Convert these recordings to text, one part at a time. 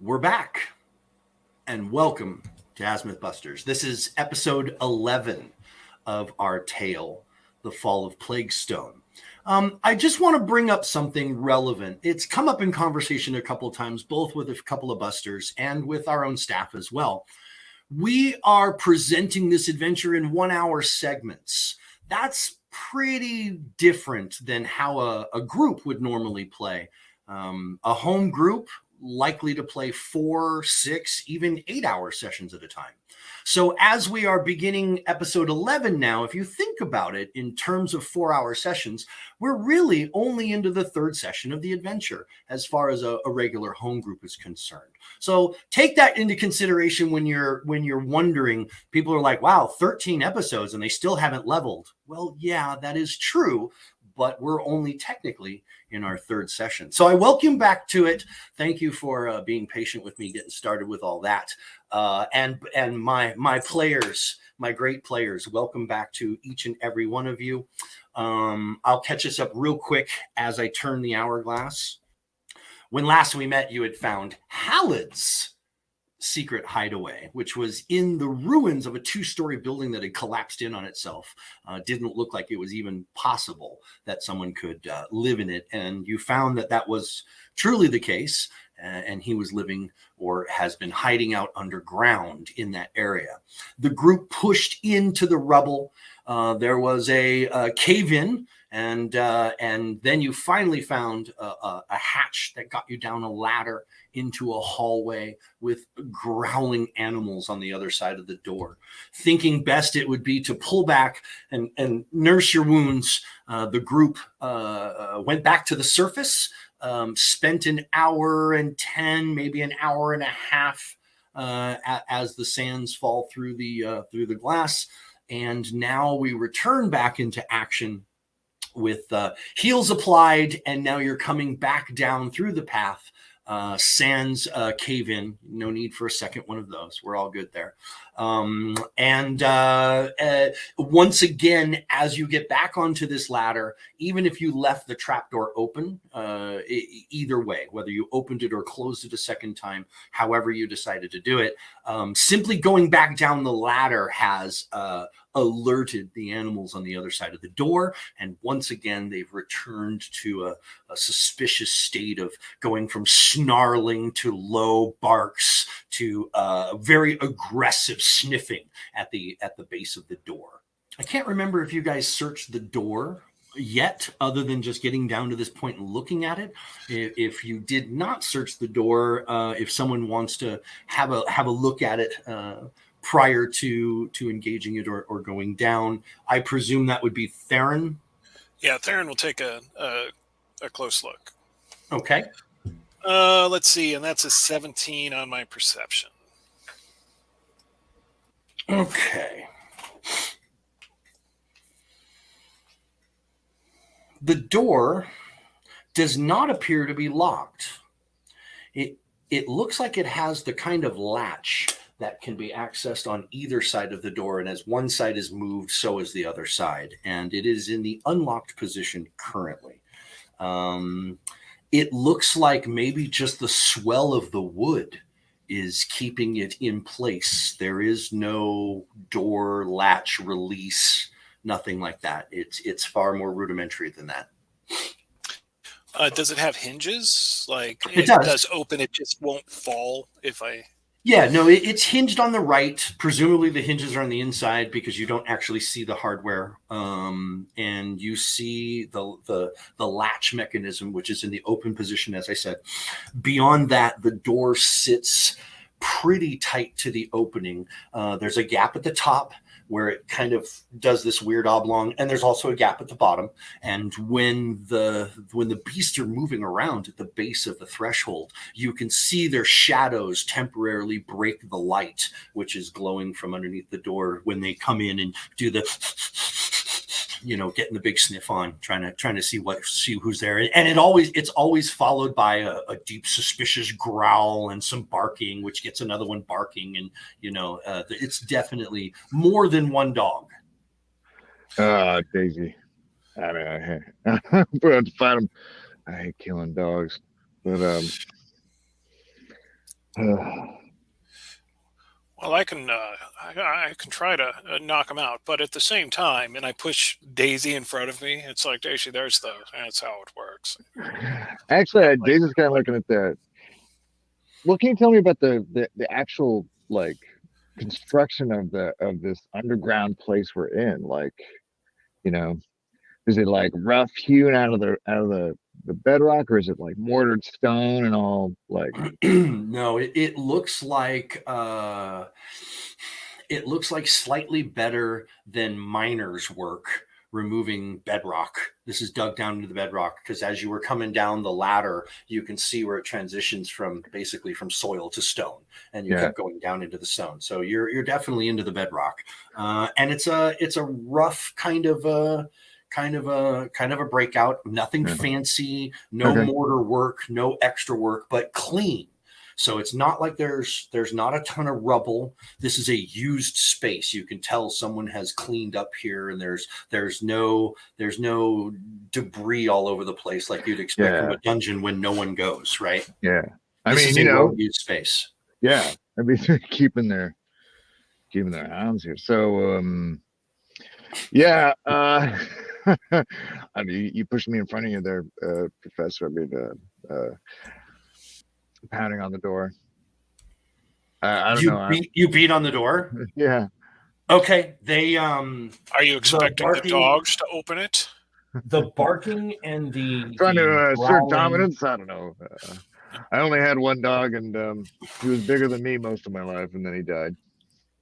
We're back, and welcome to Azmyth Busters. This is episode 11 of our tale, The Fall of Plaguestone. I just want to bring up something relevant. It's come up in conversation a couple of times, both with a couple of busters and with our own staff as well. We are presenting this adventure in 1 hour segments. That's pretty different than how a group would normally play. A home group likely to play 4, 6, even 8 hour sessions at a time. So as we are beginning episode 11 now, if you think about it in terms of 4 hour sessions, we're really only into the third session of the adventure as far as a regular home group is concerned. So take that into consideration when you're wondering. People are like, wow, 13 episodes and they still haven't leveled. Well, yeah, that is true, but we're only technically in our third session. So I welcome back to it. Thank you for being patient with me getting started with all that. And my players, my great players, welcome back to each and every one of you. I'll catch us up real quick as I turn the hourglass. When last we met, you had found Halid's secret hideaway, which was in the ruins of a 2-story building that had collapsed in on itself. Didn't look like it was even possible that someone could live in it. And you found that was truly the case. And he was living or has been hiding out underground in that area. The group pushed into the rubble. There was a cave-in, and then you finally found a hatch that got you down a ladder into a hallway with growling animals on the other side of the door. Thinking best it would be to pull back and nurse your wounds, the group went back to the surface, spent an hour and 10, maybe an hour and a half as the sands fall through the glass. And now we return back into action with heels applied, and now you're coming back down through the path. Sans cave in. No need for a second one of those. We're all good there. And once again, as you get back onto this ladder, even if you left the trapdoor open, either way, whether you opened it or closed it a second time, however you decided to do it, simply going back down the ladder has alerted the animals on the other side of the door. And once again, they've returned to a suspicious state of going from snarling to low barks to very aggressive sniffing at the base of the door. I can't remember if you guys searched the door yet, other than just getting down to this point and looking at it. If you did not search the door, if someone wants to have a look at it prior to engaging it or going down, I presume that would be Theron. Yeah, Theron will take a close look. Okay. Let's see, and that's a 17 on my perception. Okay. The door does not appear to be locked. It looks like it has the kind of latch that can be accessed on either side of the door, and as one side is moved, so is the other side, and it is in the unlocked position currently. It looks like maybe just the swell of the wood is keeping it in place. There is no door latch release, nothing like that. It's far more rudimentary than that. Does it have hinges? Like it does open, it just won't fall if I... Yeah, no, it's hinged on the right. Presumably the hinges are on the inside because you don't actually see the hardware. And you see the latch mechanism, which is in the open position, as I said. Beyond that, the door sits pretty tight to the opening. There's a gap at the top where it kind of does this weird oblong, and there's also a gap at the bottom. And when the beasts are moving around at the base of the threshold, you can see their shadows temporarily break the light, which is glowing from underneath the door when they come in and do the, getting the big sniff on, trying to see who's there. And it's always followed by a deep suspicious growl and some barking, which gets another one barking. And, it's definitely more than one dog. Daisy. I mean, we're going to fight them. I hate killing dogs, but Well, I can try to knock him out, but at the same time, and I push Daisy in front of me. It's like Daisy, that's how it works. Actually, Daisy's kind of looking at that. What can you tell me about the actual like construction of this underground place we're in? Like, you know, is it like rough hewn out of the bedrock, or is it like mortared stone and all like? No, it looks like slightly better than miners' work removing bedrock. This is dug down into the bedrock because as you were coming down the ladder, you can see where it transitions from basically from soil to stone, and you Yeah. kept going down into the stone. So you're definitely into the bedrock, and it's a rough kind of a breakout. Nothing Yeah. fancy, no Okay. mortar work, no extra work, but clean. So it's not like there's not a ton of rubble. This is a used space. You can tell someone has cleaned up here, and there's no debris all over the place like you'd expect from Yeah. a dungeon when no one goes, right? Yeah. I This mean, is a well-used space. yeah. I mean, keeping their hounds here. So, yeah. I mean, you pushed me in front of you there, Professor. I mean, pounding on the door. I don't know. You beat on the door. Yeah. Okay, they Are you expecting the dogs to open it? the barking and Trying to assert growling. dominance. I don't know. I only had one dog, and he was bigger than me most of my life, and then he died.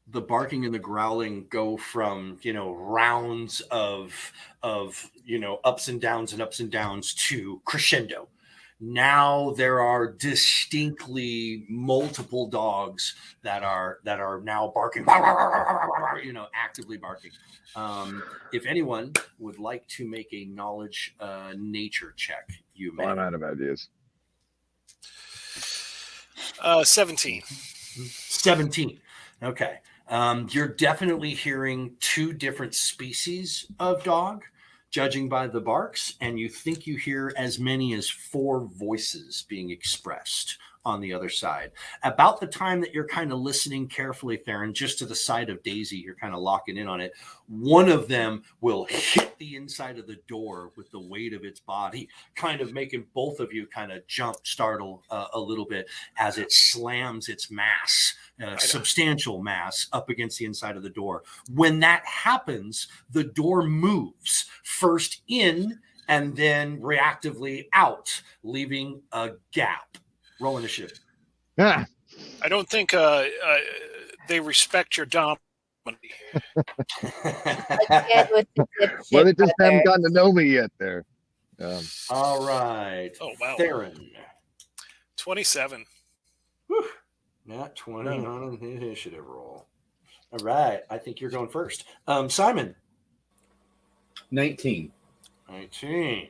The barking and the growling go from rounds of ups and downs to crescendo. Now there are distinctly multiple dogs that are now barking, actively barking. If anyone would like to make a knowledge nature check, you may. Well, I'm out of ideas. 17. 17. Okay. You're definitely hearing two different species of dog, judging by the barks, and you think you hear as many as 4 voices being expressed on the other side. About the time that you're kind of listening carefully, Theron, just to the side of Daisy, you're kind of locking in on it. One of them will hit the inside of the door with the weight of its body, kind of making both of you kind of startle a little bit as it slams its mass, substantial mass, up against the inside of the door. When that happens, the door moves first in and then reactively out, leaving a gap. Roll initiative. Yeah. I don't think they respect your dominance. Well, they just haven't gotten to know me yet there. All right. Oh, wow. Theron. 27. Whew. Not 20 on an initiative roll. All right. I think you're going first. Simon. 19. 19.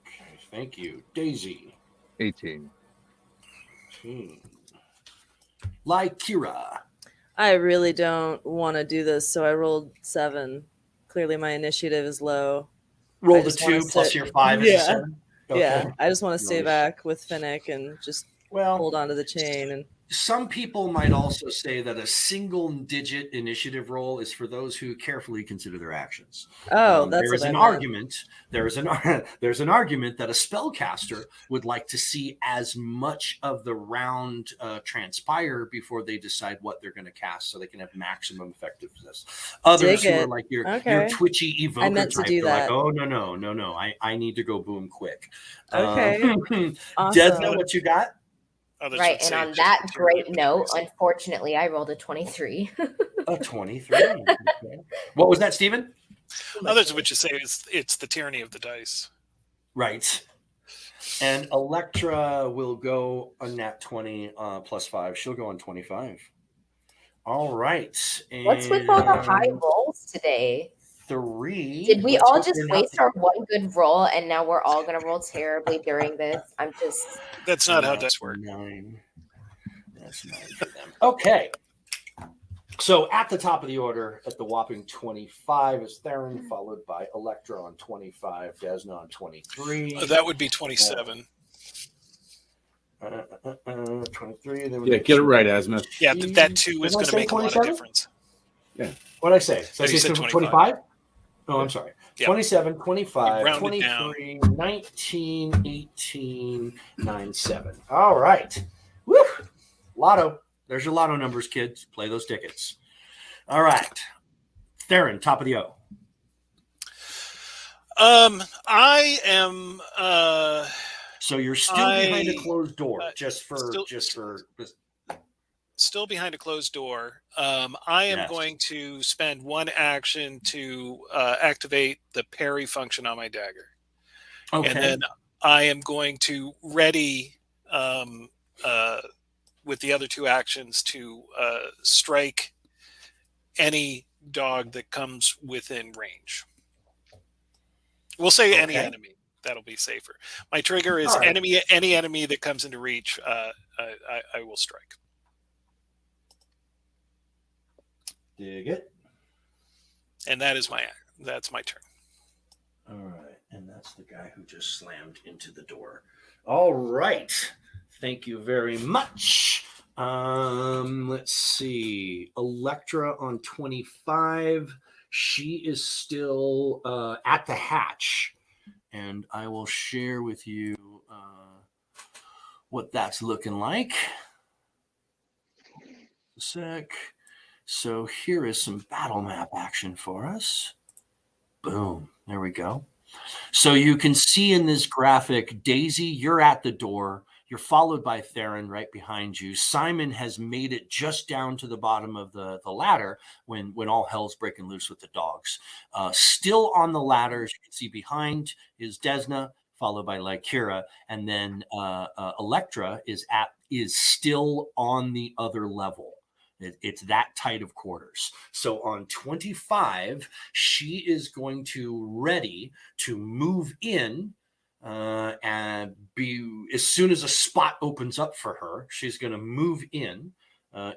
Okay. Thank you. Daisy. 18. 18. Kira. I really don't want to do this, so I rolled 7. Clearly, my initiative is low. Roll the 2 plus your 5 is a 7. Okay. Yeah, I just want to stay Nice. back with Finnick and just hold onto the chain. And some people might also say that a single-digit initiative roll is for those who carefully consider their actions. that's there is what I an meant. argument. There's an argument that a spellcaster would like to see as much of the round transpire before they decide what they're going to cast, so they can have maximum effectiveness. Others who are like your twitchy evoker I meant to type, do they're that. like, oh no, I need to go boom quick. Okay, awesome. Desna, what you got? Right, and on that great note, unfortunately, I rolled a 23. A 23. Okay. What was that, Stephen? Others would just say it's the tyranny of the dice. Right. And Electra will go on nat 20 plus 5. She'll go on 25. All right. And what's with all the high rolls today? 3. Did we all just waste our one good roll, and now we're all going to roll terribly during this? I'm just... That's not how dice work. 9. That's 9 for them. Okay. So at the top of the order, at the whopping 25, is Theron, followed by Electra on 25, Desna on 23. That would be 27. 23. Yeah, get it right, Azmyth. Yeah, that 2 is Didn't I going to say make a lot of 27? difference. What did I say? Did I No, you say said 25? Oh, I'm sorry. Yeah. 27, You 25, rounded down. 23, 19, 18, 9, 7. All right. Woo! Lotto. There's your lotto numbers, kids. Play those tickets. All right. Theron, top of the O. I am. So you're still behind a I- closed door, Still behind a closed door. I am Yes. going to spend one action to activate the parry function on my dagger. Okay. And then I am going to ready with the other 2 actions to strike any dog that comes within range. We'll say any Okay. enemy. That'll be safer. My trigger is All right. any enemy that comes into reach. I will strike. Dig it. And that's my turn. All right. And that's the guy who just slammed into the door. All right. Thank you very much. Let's see. Electra on 25. She is still at the hatch. And I will share with you what that's looking like. A sec. So here is some battle map action for us. Boom. There we go. So you can see in this graphic, Daisy, you're at the door. You're followed by Theron right behind you. Simon has made it just down to the bottom of the ladder when all hell's breaking loose with the dogs. Still on the ladder, as you can see behind, is Desna, followed by Lycura, and then Electra is still on the other level. It's that tight of quarters. So on 25, she is going to ready to move in and be, as soon as a spot opens up for her, she's going to move in,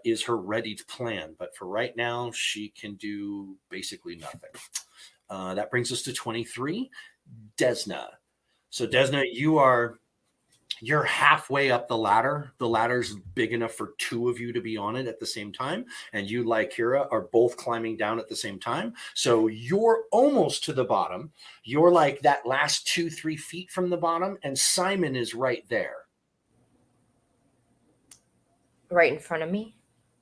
is her ready to plan. But for right now, she can do basically nothing. That brings us to 23, Desna. So Desna, you're halfway up the ladder. The ladder's big enough for 2 of you to be on it at the same time. And you, Lycura, are both climbing down at the same time. So you're almost to the bottom. You're like that last 2-3 feet from the bottom. And Simon is right there. Right in front of me.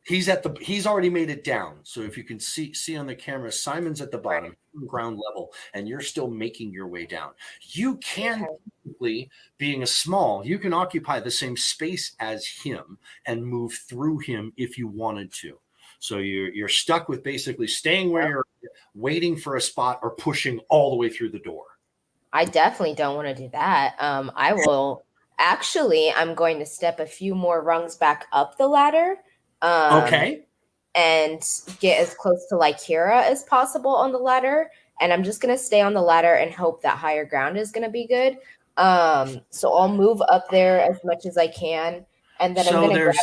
He's already made it down. So if you can see on the camera, Simon's at the bottom, ground level, and you're still making your way down. You can, being a small, you can occupy the same space as him and move through him if you wanted to. So you're stuck with basically staying where you're, waiting for a spot, or pushing all the way through the door. I definitely don't want to do that. I will actually, I'm going to step a few more rungs back up the ladder. Okay. And get as close to Lycura as possible on the ladder. And I'm just going to stay on the ladder and hope that higher ground is going to be good. So I'll move up there as much as I can. And then I'm going to grab.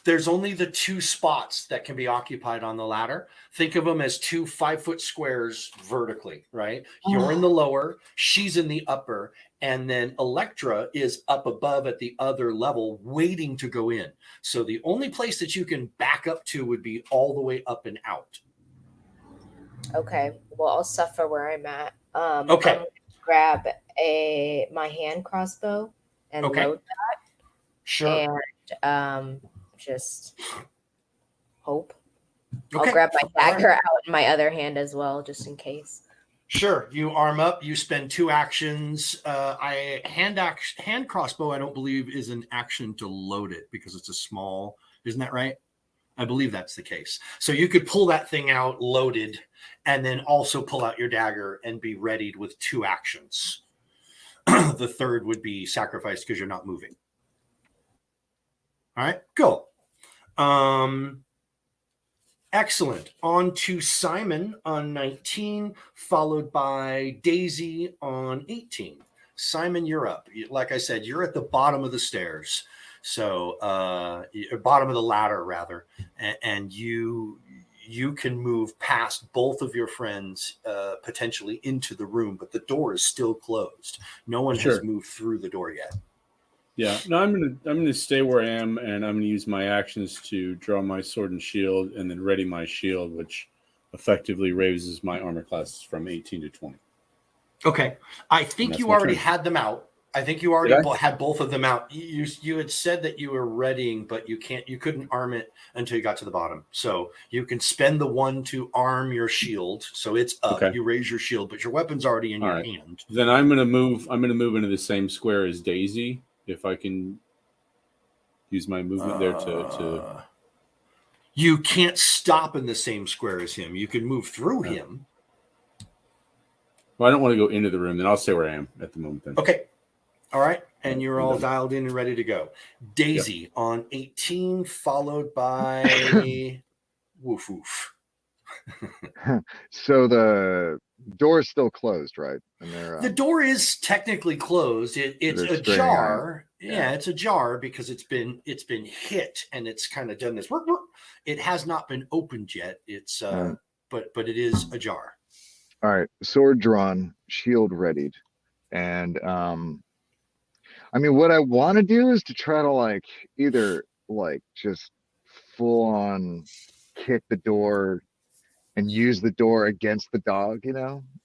There's only the 2 spots that can be occupied on the ladder. Think of them as 2 5-foot squares vertically, right? You're in the lower, she's in the upper, and then Electra is up above at the other level waiting to go in. So the only place that you can back up to would be all the way up and out. Okay. Well, I'll suffer where I'm at. Okay. I'm gonna grab my hand crossbow and load that. Sure. And just hope. Okay. I'll grab my dagger out in my other hand as well, just in case. Sure. You arm up. You spend 2 actions. Hand crossbow, I don't believe, is an action to load it because it's a small. Isn't that right? I believe that's the case. So you could pull that thing out loaded, and then also pull out your dagger and be readied with 2 actions. The third would be sacrificed because you're not moving. All right. Go. Excellent. On to Simon on 19, followed by Daisy on 18. Simon, you're up. Like I said, you're at the bottom of the stairs. So bottom of the ladder, rather. And you can move past both of your friends potentially into the room, but the door is still closed. No one has moved through the door yet. Yeah, no, I'm gonna stay where I am, and I'm gonna use my actions to draw my sword and shield, and then ready my shield, which effectively raises my armor class from 18 to 20. Okay. I think that's you my already turn. had them out. I think you already Did I? had both of them out. You had said that you were readying, but you couldn't arm it until you got to the bottom. So you can spend the one to arm your shield. So it's up. Okay. You raise your shield, but your weapon's already in All your right. hand. Then I'm gonna move into the same square as Daisy, if I can use my movement there to. You can't stop in the same square as him. You can move through him. Well, I don't want to go into the room. Then I'll stay where I am at the moment. Then. Okay. All right. And Yeah, you're I'm all done. dialed in and ready to go. Daisy on 18, followed by woof woof. So the door is still closed, right? And they're The door is technically closed. It's they're ajar. Yeah. Yeah, it's ajar because it's been hit and it's kind of done this. It has not been opened yet. It's but it is ajar. all right. Sword drawn, shield readied, and I mean, what I want to do is to try to like either like just full on kick the door and use the door against the dog,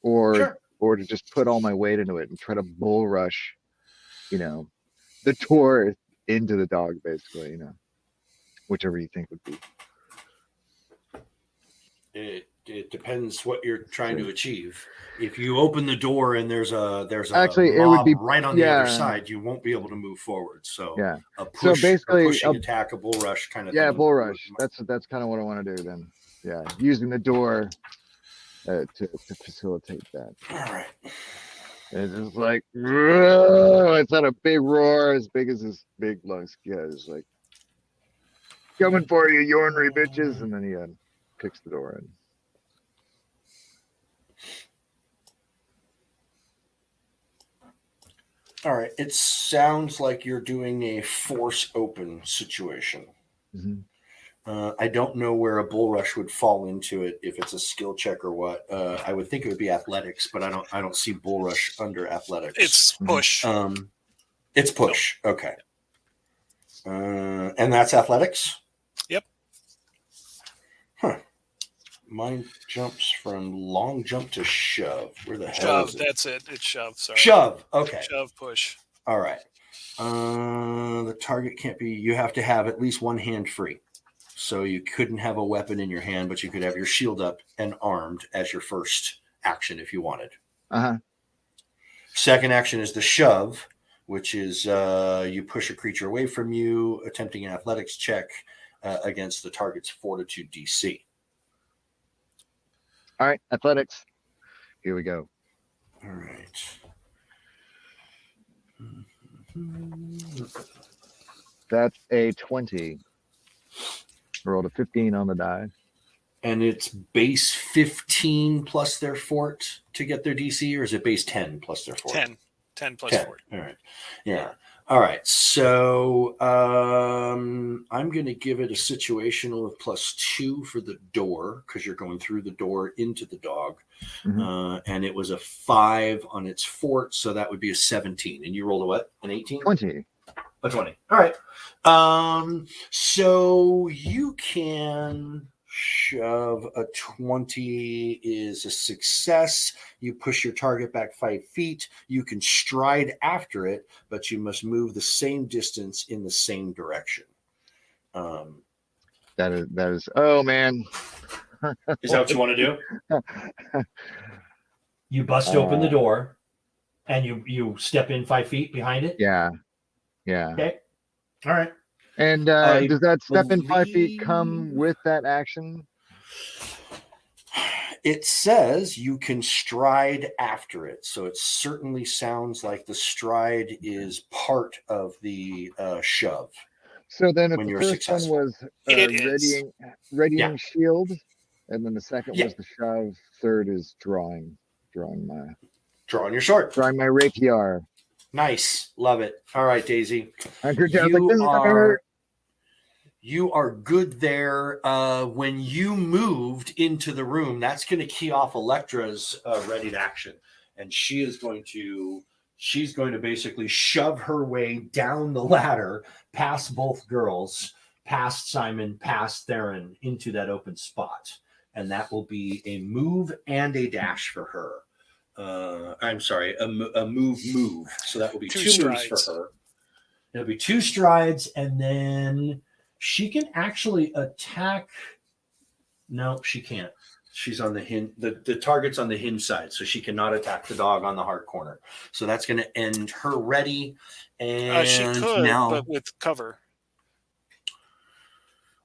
or Sure. to just put all my weight into it and try to bull rush, the door into the dog, basically, whichever you think would be. It depends what you're trying to achieve. If you open the door and there's a Actually, mob it would be right on the other side, you won't be able to move forward. So Yeah. a push, So basically, a pushing attack, a bull rush kind of Yeah, thing. bull rush. That's kind of what I want to do then. Yeah, using the door to facilitate that. All right. It's just like, it's not a big roar as big as his big lungs. Yeah, it's like, coming for you, you ornery bitches. And then he kicks the door in. All right. It sounds like you're doing a force open situation. Mhm. I don't know where a bull rush would fall into it, if it's a skill check or what. I would think it would be athletics, but I don't see bull rush under athletics. It's push. It's push. Okay. And that's athletics? Yep. Huh. Mine jumps from long jump to shove. Where the hell Shove. is it? That's it. It's shove. Sorry. Shove. Okay. Shove, push. All right. The target can't be, you have to have at least one hand free. So you couldn't have a weapon in your hand, but you could have your shield up and armed as your first action if you wanted. Uh-huh. Second action is the shove, which is you push a creature away from you, attempting an athletics check against the target's fortitude DC. All right, athletics. Here we go. All right. That's a 20. Rolled a 15 on the die. And it's base 15 plus their fort to get their DC, or is it base 10 plus their fort? 10 plus 10. 4. All right. Yeah. All right. So I'm going to give it a situational of +2 for the door because you're going through the door into the dog. Mhm. And it was a 5 on its fort. So that would be a 17. And you rolled a what? An 18? 20. A 20. All right. So you can shove a 20 is a success. You push your target back 5 feet. You can stride after it, but you must move the same distance in the same direction. That is, oh man. Is that what you want to do? You bust open the door and you step in 5 feet behind it? Yeah. Yeah. Okay. All right. And I does that step in 5 feet believe- come with that action? It says you can stride after it. So it certainly sounds like the stride is part of the shove. So then if when the you're first successful. one was It is. readying Yeah. shield, and then the second Yeah. was the shove, third is drawing Drawing your sword. my rapier. Nice. Love it. All right, Daisy. I was like, this is gonna hurt. You are good there. When you moved into the room, that's going to key off Electra's readied action. And she is going to she's going to basically shove her way down the ladder, past both girls, past Simon, past Theron, into that open spot. And that will be a move and a dash for her. I'm sorry, a move. So that will be 2 moves for her. It'll be 2 strides, and then she can actually attack. No, she can't. She's on the hinge. The target's on the hinge side, so she cannot attack the dog on the hard corner. So that's going to end her ready. And She could, now, but with cover.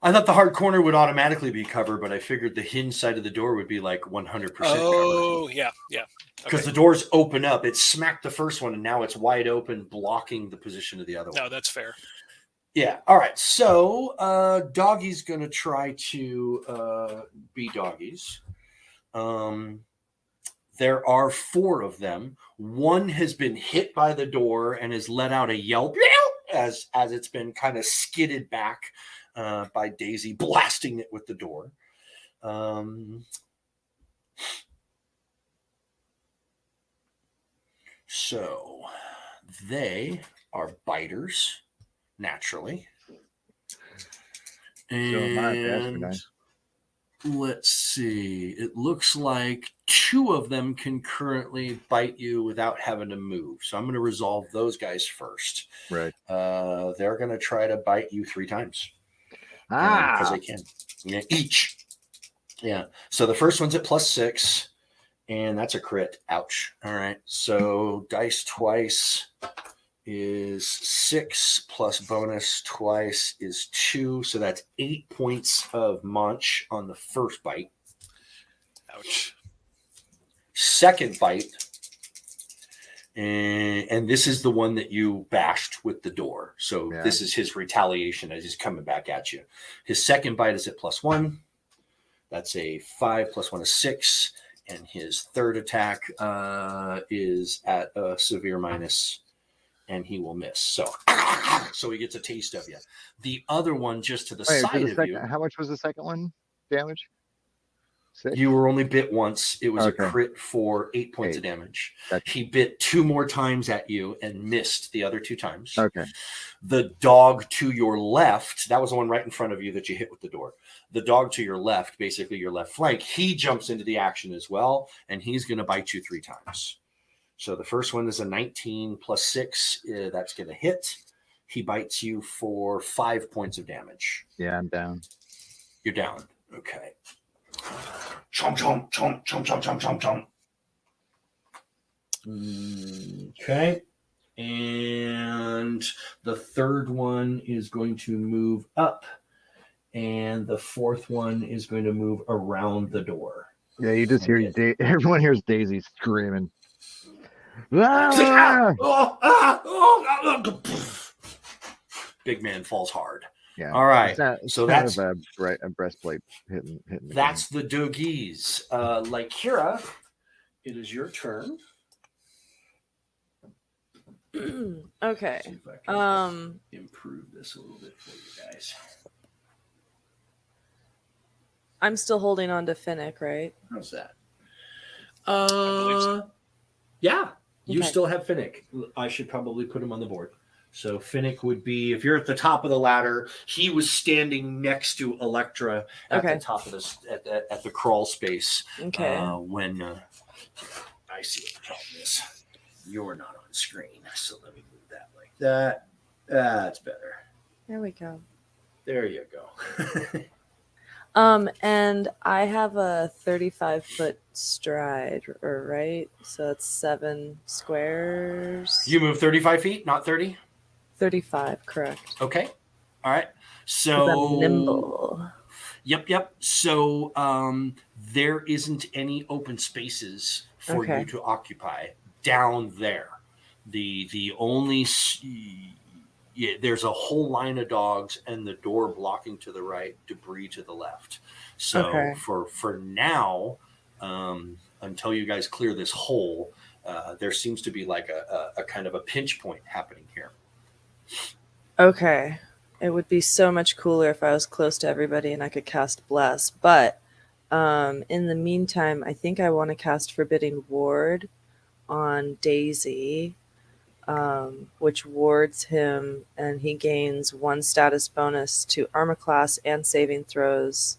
I thought the hard corner would automatically be cover, but I figured the hinge side of the door would be like 100% Oh, yeah. because the doors open up. It smacked the first one, and now it's wide open, blocking the position of the other one. No, that's fair. Yeah. All right. So Doggy's going to try to be doggies. There are 4 of them. One has been hit by the door and has let out a yelp as it's been kind of skidded back by Daisy blasting it with the door. So they are biters, naturally. And let's see. It looks like 2 of them can currently bite you without having to move. So I'm going to resolve those guys first. Right. They're going to try to bite you 3 times. Because they can. Yeah, each. Yeah. So the first one's at +6, and that's a crit. Ouch. All right. So dice twice is 6 plus bonus twice is 2. So that's 8 points of munch on the first bite. Ouch. Second bite. And this is the one that you bashed with the door. So this is his retaliation as he's coming back at you. His second bite is at +1. That's a 5 + 1 is 6. And his third attack is at a severe minus, and he will miss. So he gets a taste of you. The other one just to the side of you. How much was the second one damage? 6? You were only bit once. It was a crit for 8 points of damage. He bit 2 more times at you and missed the other 2 times. Okay. The dog to your left, that was the one right in front of you that you hit with the door. The dog to your left, basically your left flank, he jumps into the action as well, and he's going to bite you 3 times. So the first one is a 19 + 6. That's going to hit. He bites you for 5 points of damage. Yeah, I'm down. You're down. Okay. Chomp, chomp, chomp, chomp, chomp, chomp, chomp, chomp. Okay. And the third one is going to move up. And the fourth one is going to move around the door. Yeah, you just hear everyone hears Daisy screaming. Big man falls hard. Yeah. All right. So that's a breastplate hitting. That's the doggies. Lycura, it is your turn. Okay. See if I can improve this a little bit for you guys. I'm still holding on to Finnick, right? How's that? believe so. Yeah, you Okay. still have Finnick. I should probably put him on the board. So Finnick would be, if you're at the top of the ladder, he was standing next to Electra at the top of this at the crawl space. Okay. When I see what the problem is, you're not on screen. So let me move that like that. That's better. There we go. There you go. And I have a 35-foot stride, right? So that's 7 squares. You move 35 feet, not 30? 35, correct. Okay. All right. 'Cause So I'm nimble. Yep. So there isn't any open spaces for you to occupy down there. The only there's a whole line of dogs and the door blocking to the right, debris to the left. So for now, until you guys clear this hole, there seems to be like a kind of a pinch point happening here. Okay. It would be so much cooler if I was close to everybody and I could cast Bless. But in the meantime, I think I want to cast Forbidding Ward on Daisy. which wards him, and he gains 1 status bonus to armor class and saving throws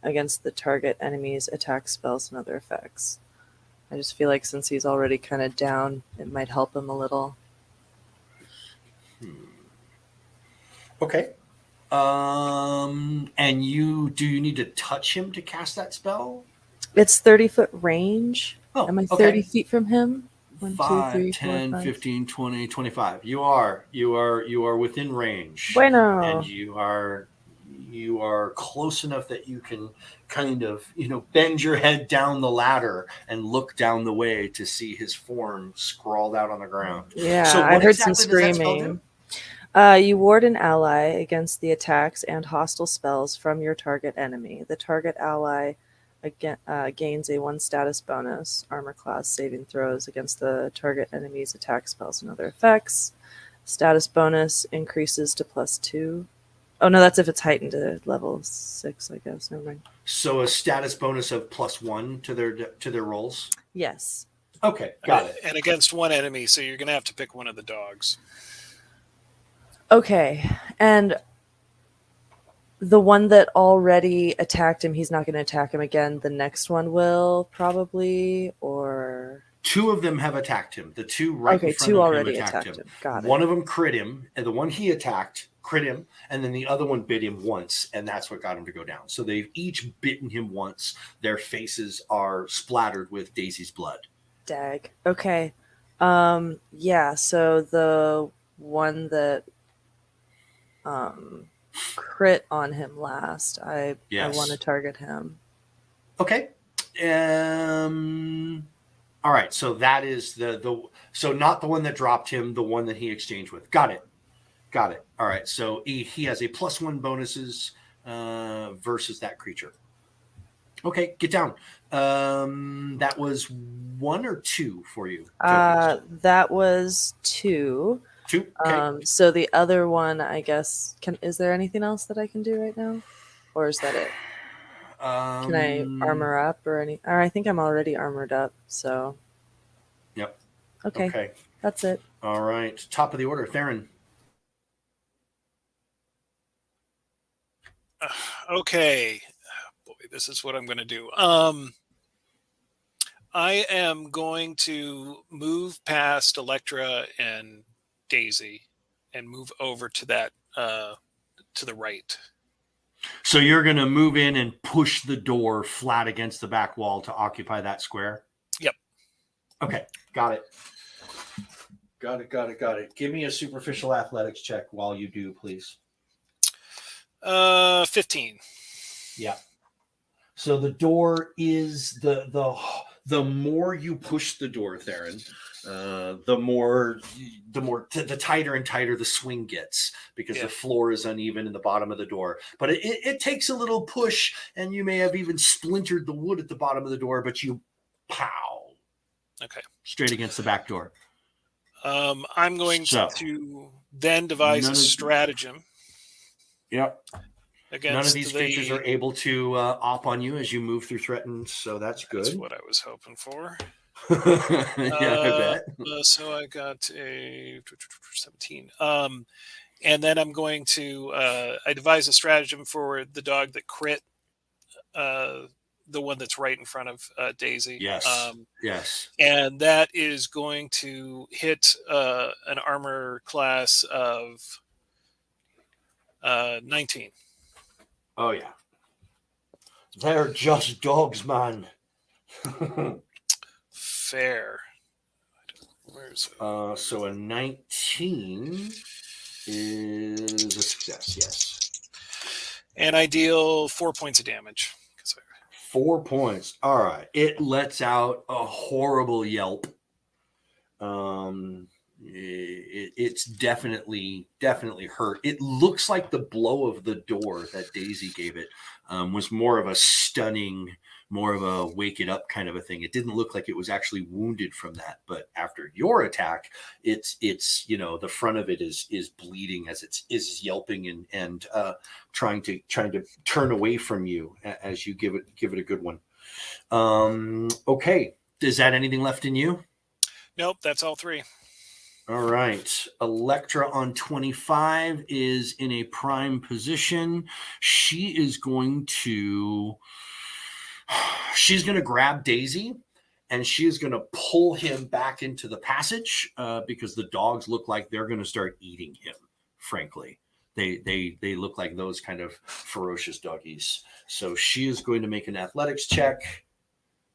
against the target enemy's attack spells and other effects. I just feel like since he's already kind of down, it might help him a little. Okay. And do you need to touch him to cast that spell? It's 30-foot range. Oh, Am I okay. 30 feet from him? 1, 5, 2, 3, 10, 4, 5. 15, 20, 25. You are within range. Bueno. And you are close enough that you can kind of, bend your head down the ladder and look down the way to see his form scrawled out on the ground. Yeah, So I what heard some exactly does that spell screaming. do? You ward an ally against the attacks and hostile spells from your target enemy. The target ally gains a 1 status bonus, armor class saving throws against the target enemy's attack spells and other effects. Status bonus increases to +2. Oh no, that's if it's heightened to level 6, I guess. Never mind. So a status bonus of +1 to their rolls. Yes. Okay, got it. And against one enemy, so you're going to have to pick one of the dogs. Okay, and the one that already attacked him, he's not going to attack him again. The next one will probably, or 2 of them have attacked him. The 2 right in front 2 of already him attacked him. Got it. One of them crit him, and the one he attacked crit him, and then the other one bit him once, and that's what got him to go down. So they've each bitten him once. Their faces are splattered with Daisy's blood. Dag. Okay. Yeah, so the one that crit on him last, I want to target him. Okay. All right, so that is so not the one that dropped him, the one that he exchanged with. Got it. All right, so he has a +1 bonuses versus that creature. Okay, get down. That was 1 or 2 for you? That was 2. 2. Okay. So the other one, I guess, is there anything else that I can do right now, or is that it? Can I armor up or any? Or I think I'm already armored up. So. Yep. Okay. That's it. All right. Top of the order, Theron. Okay. Boy, this is what I'm going to do. I am going to move past Electra and Daisy and move over to that to the right. So you're going to move in and push the door flat against the back wall to occupy that square? Yep. Okay, got it. Give me a superficial athletics check while you do, please. 15. Yeah. So the door is the more you push the door, Theron, the tighter and tighter the swing gets, because the floor is uneven in the bottom of the door. But it takes a little push, and you may have even splintered the wood at the bottom of the door, but you straight against the back door. I'm going to then devise a stratagem. Yep. None of these creatures are able to op on you as you move through threatened, so that's good. That's what I was hoping for. I bet. So I got a 17. And then I'm going to I devise a stratagem for the dog that crit the one that's right in front of Daisy. Yes. Yes. And that is going to hit an armor class of 19. Oh, yeah. They're just dogs, man. Fair. Where's so a 19 is a success, yes. And I deal 4 points of damage. 4 points. All right. It lets out a horrible yelp. It's definitely hurt. It looks like the blow of the door that Daisy gave it was more of a stunning, more of a wake it up kind of a thing. It didn't look like it was actually wounded from that, but after your attack, it's the front of it is bleeding as is yelping and trying to turn away from you as you give it a good one. Okay, is that anything left in you? Nope, that's all 3. All right. Electra on 25 is in a prime position. She's going to grab Daisy and she is going to pull him back into the passage because the dogs look like they're going to start eating him, frankly. They look like those kind of ferocious doggies. So she is going to make an athletics check.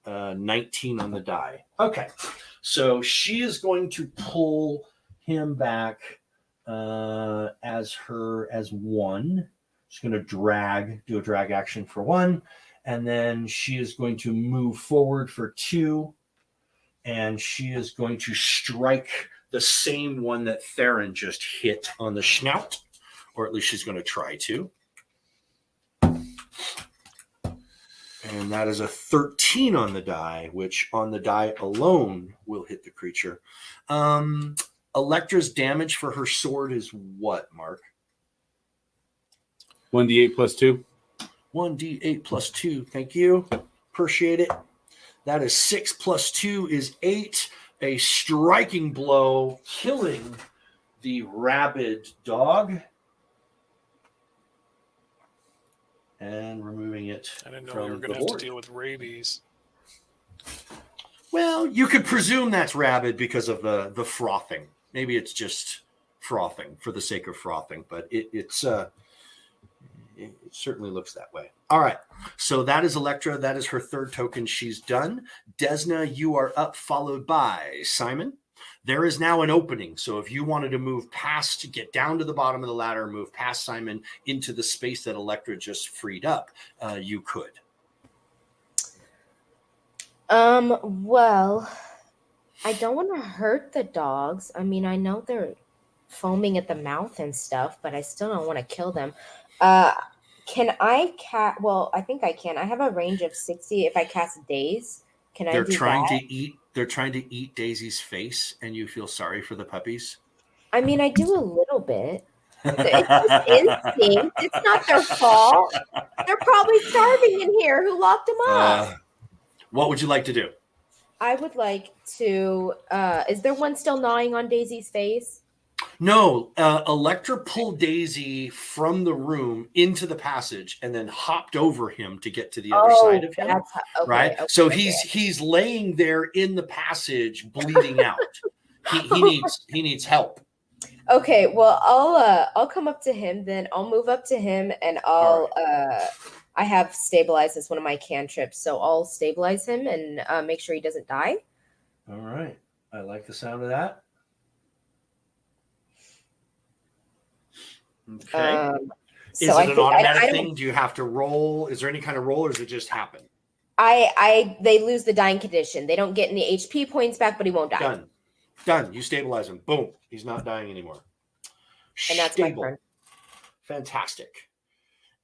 19 on the die. Okay. So she is going to pull him back as one. She's going to do a drag action for 1. And then she is going to move forward for 2. And she is going to strike the same one that Theron just hit on the snout. Or at least she's going to try to. And that is a 13 on the die, which on the die alone will hit the creature. Electra's damage for her sword is what, Mark? 1d8 plus 2. 1d8 plus 2. Thank you. Appreciate it. That is 6 plus 2 is 8. A striking blow, killing the rabid dog. And removing it. I didn't know we were going to have to deal with rabies. Well, you could presume that's rabid because of the frothing. Maybe it's just frothing for the sake of frothing, but it certainly looks that way. All right. So that is Electra. That is her third token. She's done. Desna, you are up, followed by Simon. There is now an opening. So if you wanted to move past, to get down to the bottom of the ladder, move past Simon into the space that Electra just freed up, you could. Well, I don't want to hurt the dogs. I mean, I know they're foaming at the mouth and stuff, but I still don't want to kill them. Can I cast? Well, I think I can. I have a range of 60. If I cast Daze, can I do that? They're trying to eat Daisy's face, and you feel sorry for the puppies. I mean, I do a little bit. It's just instinct. It's not their fault. They're probably starving in here. Who locked them up? What would you like to do? I would like to. Is there one still gnawing on Daisy's face? No, Electra pulled Daisy from the room into the passage and then hopped over him to get to the other side of him. Right? Okay, so he's laying there in the passage, bleeding out. He needs help. Okay, well, I'll come up to him then. I'll move up to him and I'll I have stabilize as one of my cantrips, so I'll stabilize him and make sure he doesn't die. All right. I like the sound of that. Okay. Is it an automatic thing? Do you have to roll? Is there any kind of roll, or does it just happen? They lose the dying condition. They don't get any HP points back, but he won't die. Done. You stabilize him. Boom. He's not dying anymore. And that's my turn. Fantastic.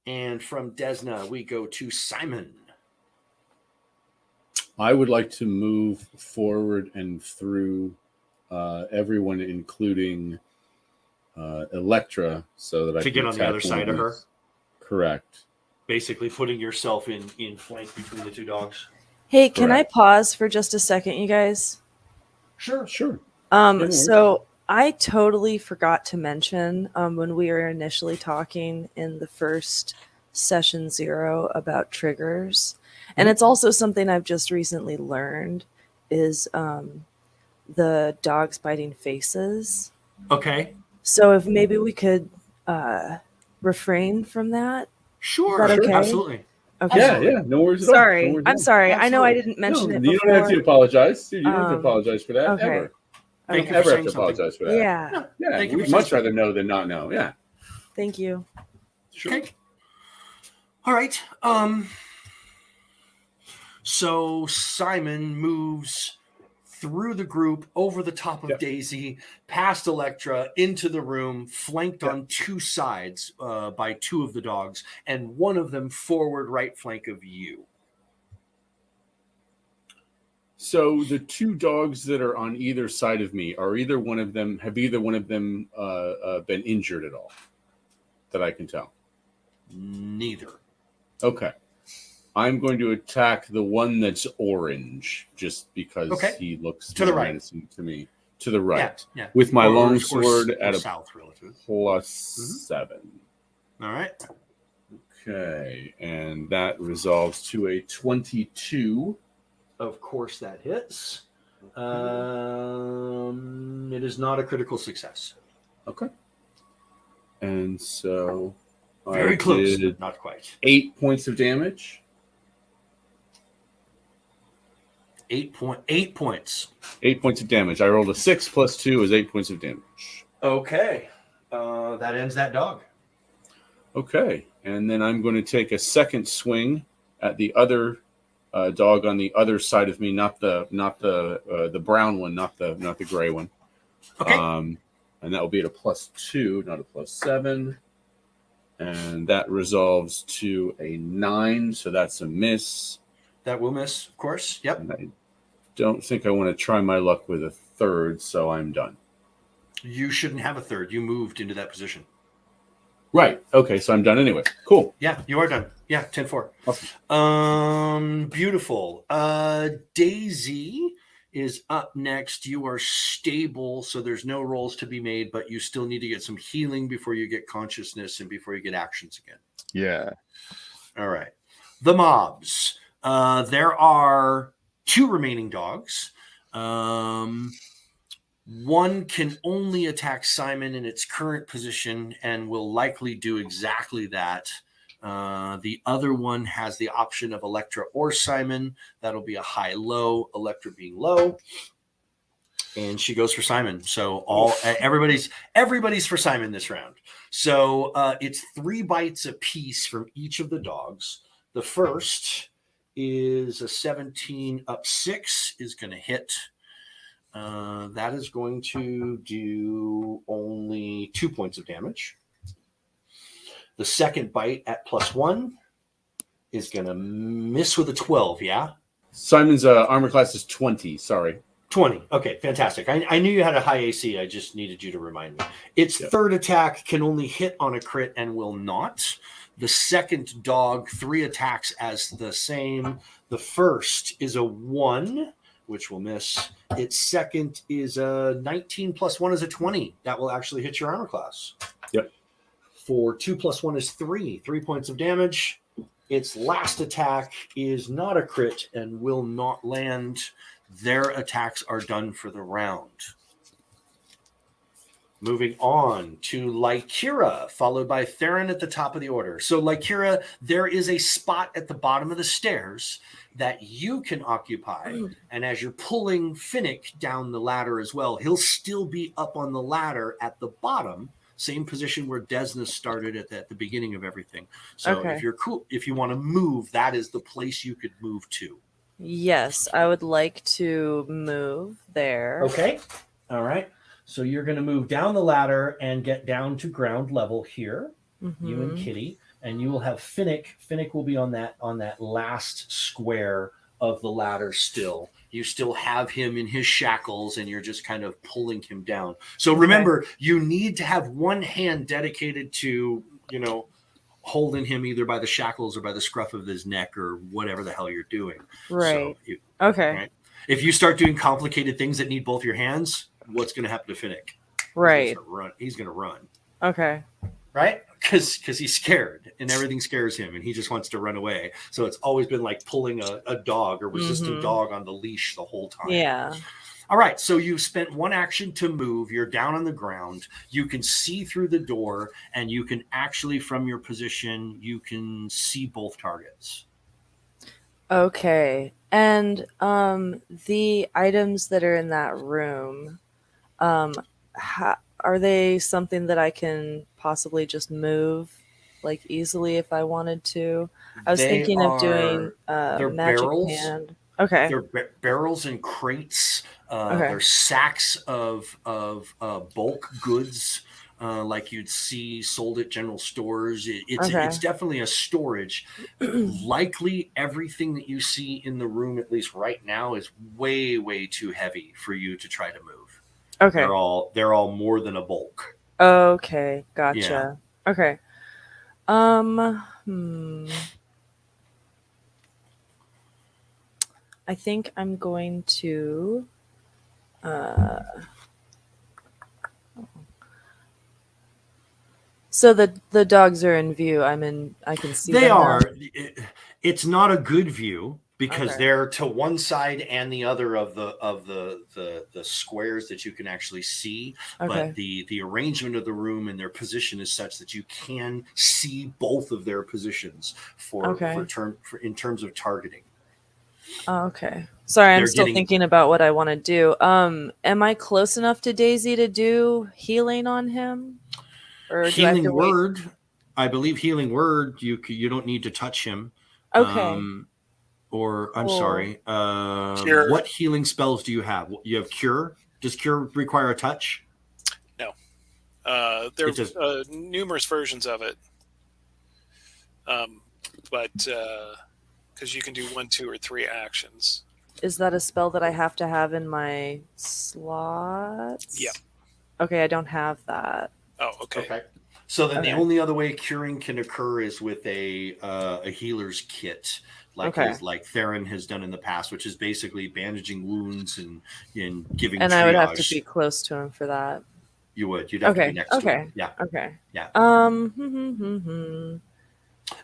And from Desna, we go to Simon. I would like to move forward and through everyone, including Electra, so that I can get on the other side of her. Correct. Basically, putting yourself in flank between the two dogs. Hey, can I pause for just a second, you guys? Sure. So I totally forgot to mention when we were initially talking in the first session 0 about triggers, and it's also something I've just recently learned is the dogs biting faces. Okay. So if maybe we could refrain from that. Sure. Okay? Absolutely. Okay. Yeah. No worries at all. Sorry. No worries I'm sorry. Absolutely. I know I didn't mention it before. You don't have to apologize. Dude, you don't have to apologize for that. Okay. Ever. Thank you Ever for have to saying apologize for that. Yeah. Yeah. Thank you We'd for much saying rather know than not know. Yeah. Thank you. Sure. Okay. All right. So Simon moves through the group, over the top of Daisy, past Electra, into the room, flanked on two sides by two of the dogs, and one of them forward right flank of you. So the two dogs that are on either side of me, have either one of them been injured at all? That I can tell. Neither. Okay. I'm going to attack the one that's orange, just because he looks to the right menacing to me. to the right. Yeah. With my Or- long or sword at a south relative. plus Mhm. 7. All right. Okay, and that resolves to a 22. Of course, that hits. It is not a critical success. Okay. And so Very I close, did but not quite. 8 points of damage. 8 points. 8 points of damage. I rolled a 6 plus 2 is 8 points of damage. Okay. That ends that dog. Okay, and then I'm going to take a second swing at the other dog on the other side of me, not the brown one, not the gray one. Okay. And that will be at a plus 2, not a plus 7. And that resolves to a 9, so that's a miss. That will miss, of course. Yep. And I don't think I want to try my luck with a third, so I'm done. You shouldn't have a third. You moved into that position. Right. Okay, so I'm done anyway. Cool. Yeah, you are done. Yeah, 10-4. Awesome. Beautiful. Daisy is up next. You are stable, so there's no rolls to be made, but you still need to get some healing before you get consciousness and before you get actions again. Yeah. All right. The mobs. There are 2 remaining dogs. One can only attack Simon in its current position and will likely do exactly that. The other one has the option of Electra or Simon. That'll be a high-low, Electra being low. And she goes for Simon. So everybody's for Simon this round. So it's 3 bites apiece from each of the dogs. The first is a 17 up 6 is going to hit. That is going to do only 2 points of damage. The second bite at +1 is going to miss with a 12, yeah? Simon's armor class is 20. Sorry. 20. Okay, fantastic. I knew you had a high AC. I just needed you to remind me. Its third attack can only hit on a crit and will not. The second dog, 3 attacks as the same. The first is a 1, which will miss. Its second is a 19 plus 1 is a 20. That will actually hit your armor class. Yep. For 2 plus 1 is 3. 3 points of damage. Its last attack is not a crit and will not land. Their attacks are done for the round. Moving on to Lycura, followed by Theron at the top of the order. So Lycura, there is a spot at the bottom of the stairs that you can occupy. And as you're pulling Finnick down the ladder as well, he'll still be up on the ladder at the bottom, same position where Desna started at the beginning of everything. So Okay. if you're cool, if you want to move, that is the place you could move to. Yes, I would like to move there. Okay. All right. So you're going to move down the ladder and get down to ground level here. Mhm. You and Kitty, and you will have Finnick. Finnick will be on that last square of the ladder still. You still have him in his shackles, and you're just kind of pulling him down. So remember, you need to have one hand dedicated to, holding him either by the shackles or by the scruff of his neck or whatever the hell you're doing. Right. So Okay. right? If you start doing complicated things that need both your hands, what's going to happen to Finnick? Right. He's going to run. Okay. Right? Because he's scared and everything scares him and he just wants to run away. So it's always been like pulling a dog, a resistant dog on the leash the whole time. Yeah. All right. So you've spent one action to move. You're down on the ground. You can see through the door and you can actually, from your position, you can see both targets. Okay. And the items that are in that room, are they something that I can possibly just move like easily if I wanted to? I was thinking of doing they're magic barrels. hand. Okay. They're barrels and crates. Okay. They're sacks of bulk goods, like you'd see sold at general stores. It's definitely a storage. Likely everything that you see in the room, at least right now, is way, way too heavy for you to try to move. Okay. They're all more than a bulk. Okay. Gotcha. Yeah. Okay. I think I'm going to So the dogs are in view. I can see They them now. are. It's not a good view because Okay. they're to one side and the other of the squares that you can actually see. Okay. But the arrangement of the room and their position is such that you can see both of their positions Okay. in terms of targeting. Oh, okay. Sorry, I'm They're still getting thinking about what I want to do. Am I close enough to Daisy to do healing on him? Or do I have to healing wait? word. I believe healing word. You don't need to touch him. Okay. Or I'm Cool. sorry. Cure. What healing spells do you have? You have cure. Does cure require a touch? No. It There's does. numerous versions of it. But because you can do 1, 2, or 3 actions. Is that a spell that I have to have in my slots? Yeah. Okay, I don't have that. Oh, okay. Okay. So then Okay. the only other way curing can occur is with a healer's kit, like Okay. like Theron has done in the past, which is basically bandaging wounds and giving And triage. I would have to be close to him for that. You'd have to be next to him. Yeah. Okay. Yeah. Hmm.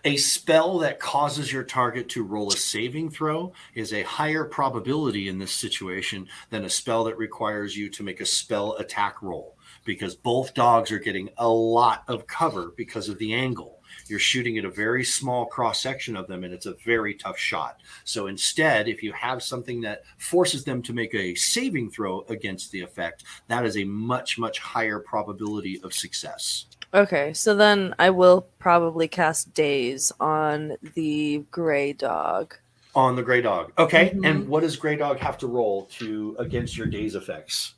A spell that causes your target to roll a saving throw is a higher probability in this situation than a spell that requires you to make a spell attack roll, because both dogs are getting a lot of cover because of the angle. You're shooting at a very small cross section of them, and it's a very tough shot. So instead, if you have something that forces them to make a saving throw against the effect, that is a much, much higher probability of success. Okay, so then I will probably cast Daze on the gray dog. On the gray dog. Okay. Mhm. And what does gray dog have to roll against your daze effects?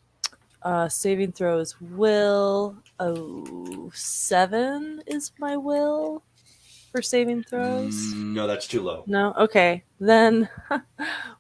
Saving throws will. Oh, 7 is my will for saving throws. No, that's too low. No? Okay. Then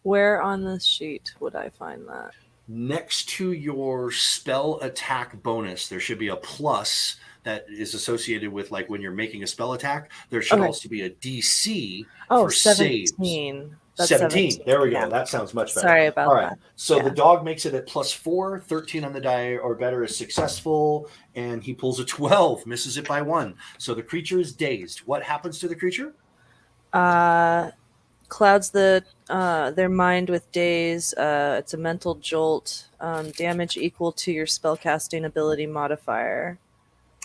where on this sheet would I find that? Next to your spell attack bonus, there should be a plus that is associated with, like, when you're making a spell attack. There should Okay. also be a DC Oh, for saves. 17. That's 17. There we go. Yeah. That sounds much better. Sorry about All right. that. So Yeah. the dog makes it at +4, 13 on the die or better is successful, and he pulls a 12, misses it by 1. So the creature is dazed. What happens to the creature? Clouds their mind with daze. It's a mental jolt. Damage equal to your spellcasting ability modifier.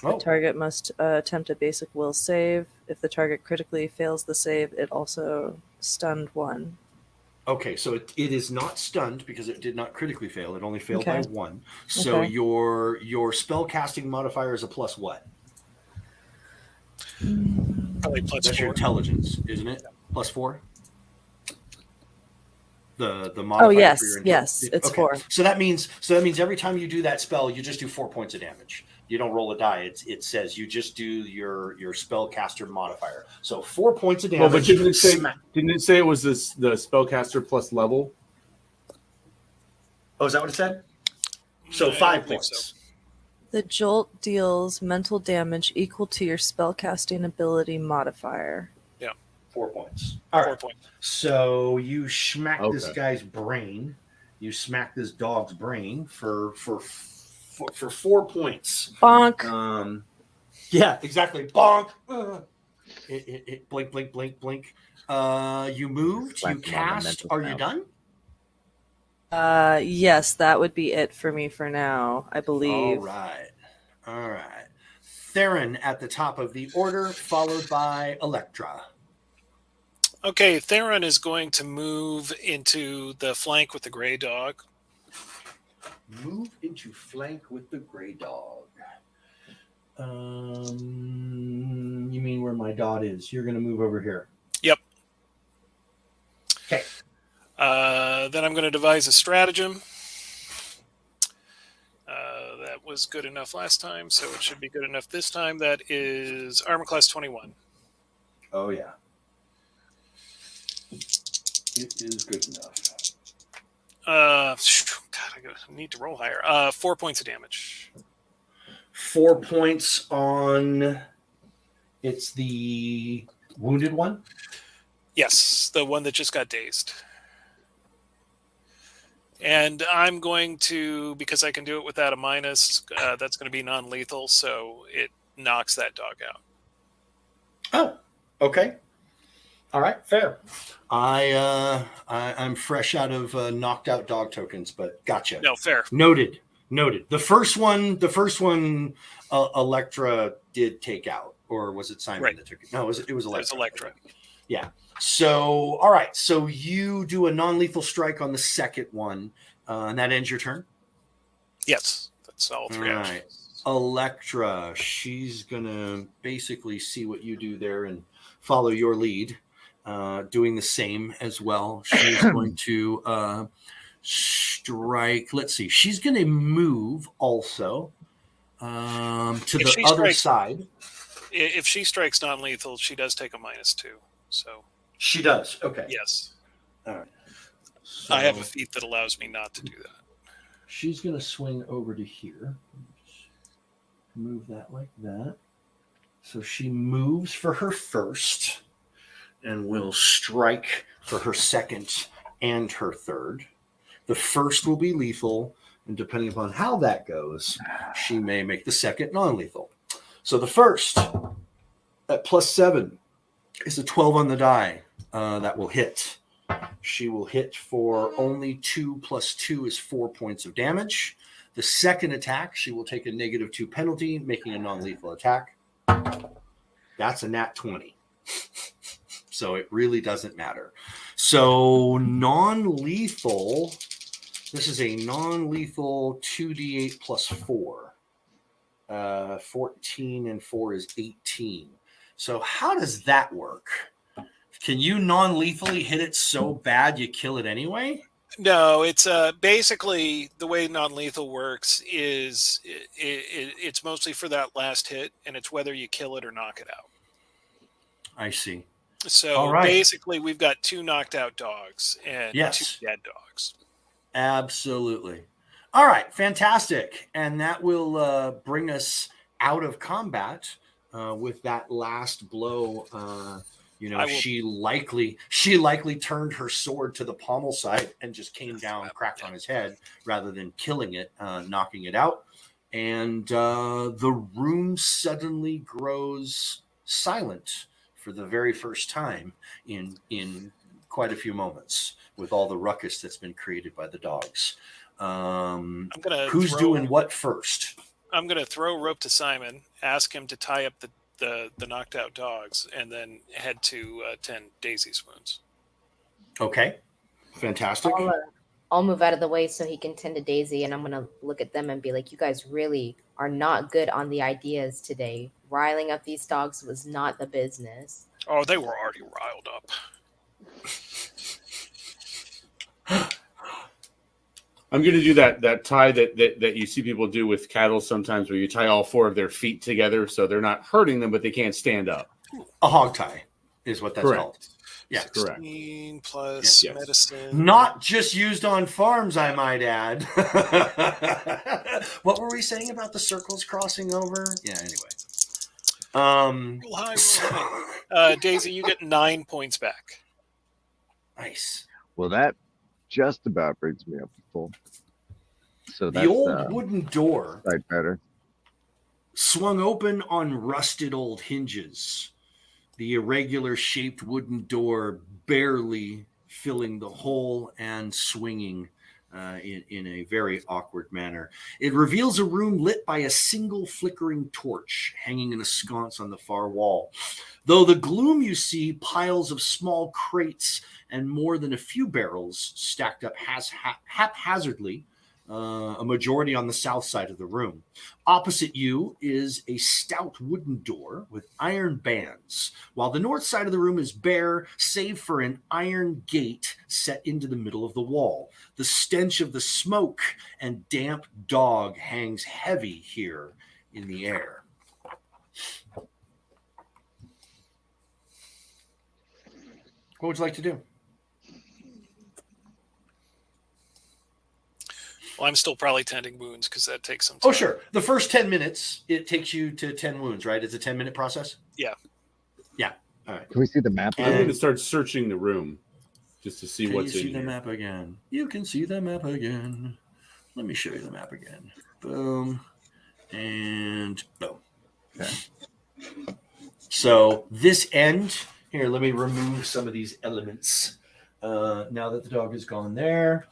The Oh, target must attempt a basic will save. If the target critically fails the save, it also stunned 1. okay. So it is not stunned because it did not critically fail. It only failed by Okay. 1. So Okay. your spell casting modifier is a plus what? Probably That's +4. your intelligence, isn't it? +4. The modifier Oh yes, for your yes, it's 4. So that means every time you do that spell, you just do 4 points of damage. You don't roll a die. It says you just do your spellcaster modifier. So 4 points of damage. Well, but didn't it say it was the spellcaster plus level? Oh, is that what it said? So I don't 5 believe points. so. The jolt deals mental damage equal to your spellcasting ability modifier. 4 points. All 4 right. points. So you smack this Okay. guy's brain. You smack this dog's brain for 4 points. Bonk. Yeah, exactly. Bonk. It blink, blink, blink, blink. You moved. You Reflecting on the cast. mental Are you health. done? Yes, that would be it for me for now, I believe. All right. All right. Theron at the top of the order, followed by Electra. Okay, Theron is going to move into the flank with the gray dog. Move into flank with the gray dog. You mean where my dot is? You're going to move over here. Yep. Okay. Then I'm going to devise a stratagem. That was good enough last time, so it should be good enough this time. That is armor class 21. Oh, yeah. It is good enough. God, I need to roll higher. 4 points of damage. 4 points on. It's the wounded one. Yes, the one that just got dazed. And I'm going to, because I can do it without a minus, that's going to be non-lethal, so it knocks that dog out. Oh, okay. All right, fair. I'm fresh out of knocked out dog tokens, but gotcha. No, fair. Noted. The first one, Electra did take out, or was it Simon Right. that took it? No, it was Electra. There's Electra. Yeah. So, all right. So you do a non-lethal strike on the second one, and that ends your turn. Yes, that's all three All right. actions. Electra, she's gonna basically see what you do there and follow your lead, doing the same as well. She's going to strike. Let's see. She's going to move also to the other side. If she strikes non-lethal, she does take a -2. So she does. Okay. Yes. All right. So I have a feat that allows me not to do that. She's going to swing over to here. Move that like that. So she moves for her first and will strike for her second and her third. The first will be lethal, and depending upon how that goes, she may make the second non-lethal. So the first at +7 is a 12 on the die. That will hit. She will hit for only 2 + 2 is 4 points of damage. The second attack, she will take a -2 penalty, making a non-lethal attack. That's a nat 20. So it really doesn't matter. So non-lethal, this is a non-lethal 2d8 + 4. 14 and 4 is 18. So how does that work? Can you non-lethally hit it so bad you kill it anyway? No, it's basically the way non-lethal works is it's mostly for that last hit, and it's whether you kill it or knock it out. I see. So basically, we've got 2 knocked out dogs and 2 dead dogs. Absolutely. All right, fantastic. And that will bring us out of combat with that last blow. She likely turned her sword to the pommel side and just came down, cracked on his head, rather than killing it, knocking it out. And the room suddenly grows silent for the very first time in quite a few moments, with all the ruckus that's been created by the dogs. Who's doing what first? I'm going to throw rope to Simon, ask him to tie up the knocked out dogs, and then head to tend Daisy's wounds. Okay, fantastic. I'll move out of the way so he can tend to Daisy, and I'm going to look at them and be like, you guys really are not good on the ideas today. Riling up these dogs was not the business. Oh, they were already riled up. I'm going to do that tie that you see people do with cattle sometimes, where you tie all 4 of their feet together so they're not hurting them, but they can't stand up. A hog tie is what that's called. Yeah, correct. 16 plus medicine. Not just used on farms, I might add. What were we saying about the circles crossing over? Yeah, anyway. Real high. Daisy, you get 9 points back. Nice. Well, that just about brings me up to full. So the old wooden door, right, better, swung open on rusted old hinges. The irregular shaped wooden door barely filling the hole and swinging in a very awkward manner. It reveals a room lit by a single flickering torch hanging in a sconce on the far wall. Though the gloom, you see piles of small crates and more than a few barrels stacked up haphazardly, a majority on the south side of the room. Opposite you is a stout wooden door with iron bands, while the north side of the room is bare, save for an iron gate set into the middle of the wall. The stench of the smoke and damp dog hangs heavy here in the air. What would you like to do? Well, I'm still probably tending wounds because that takes some time. Oh, sure. The first 10 minutes, it takes you to 10 wounds, right? It's a 10-minute process? Yeah. Yeah. All right. Can we see the map? I'm going to start searching the room just to see what's in here. Can you see the map again? You can see the map again. Let me show you the map again. Boom. And boom. Okay. So this end here, let me remove some of these elements. Now that the dog is gone there,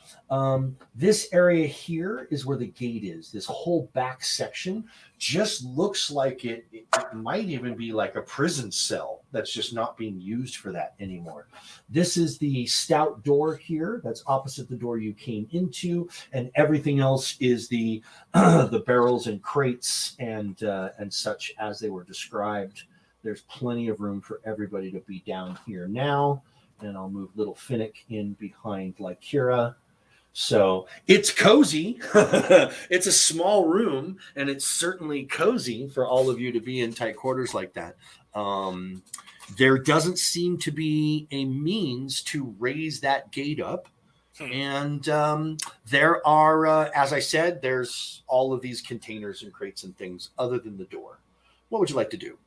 this area here is where the gate is. This whole back section just looks like it might even be like a prison cell that's just not being used for that anymore. This is the stout door here that's opposite the door you came into, and everything else is the the barrels and crates and such as they were described. There's plenty of room for everybody to be down here now. And I'll move little Finnick in behind Lycura. So it's cozy. It's a small room, and it's certainly cozy for all of you to be in tight quarters like that. There doesn't seem to be a means to raise that gate up. And there are, as I said, there's all of these containers and crates and things other than the door. What would you like to do?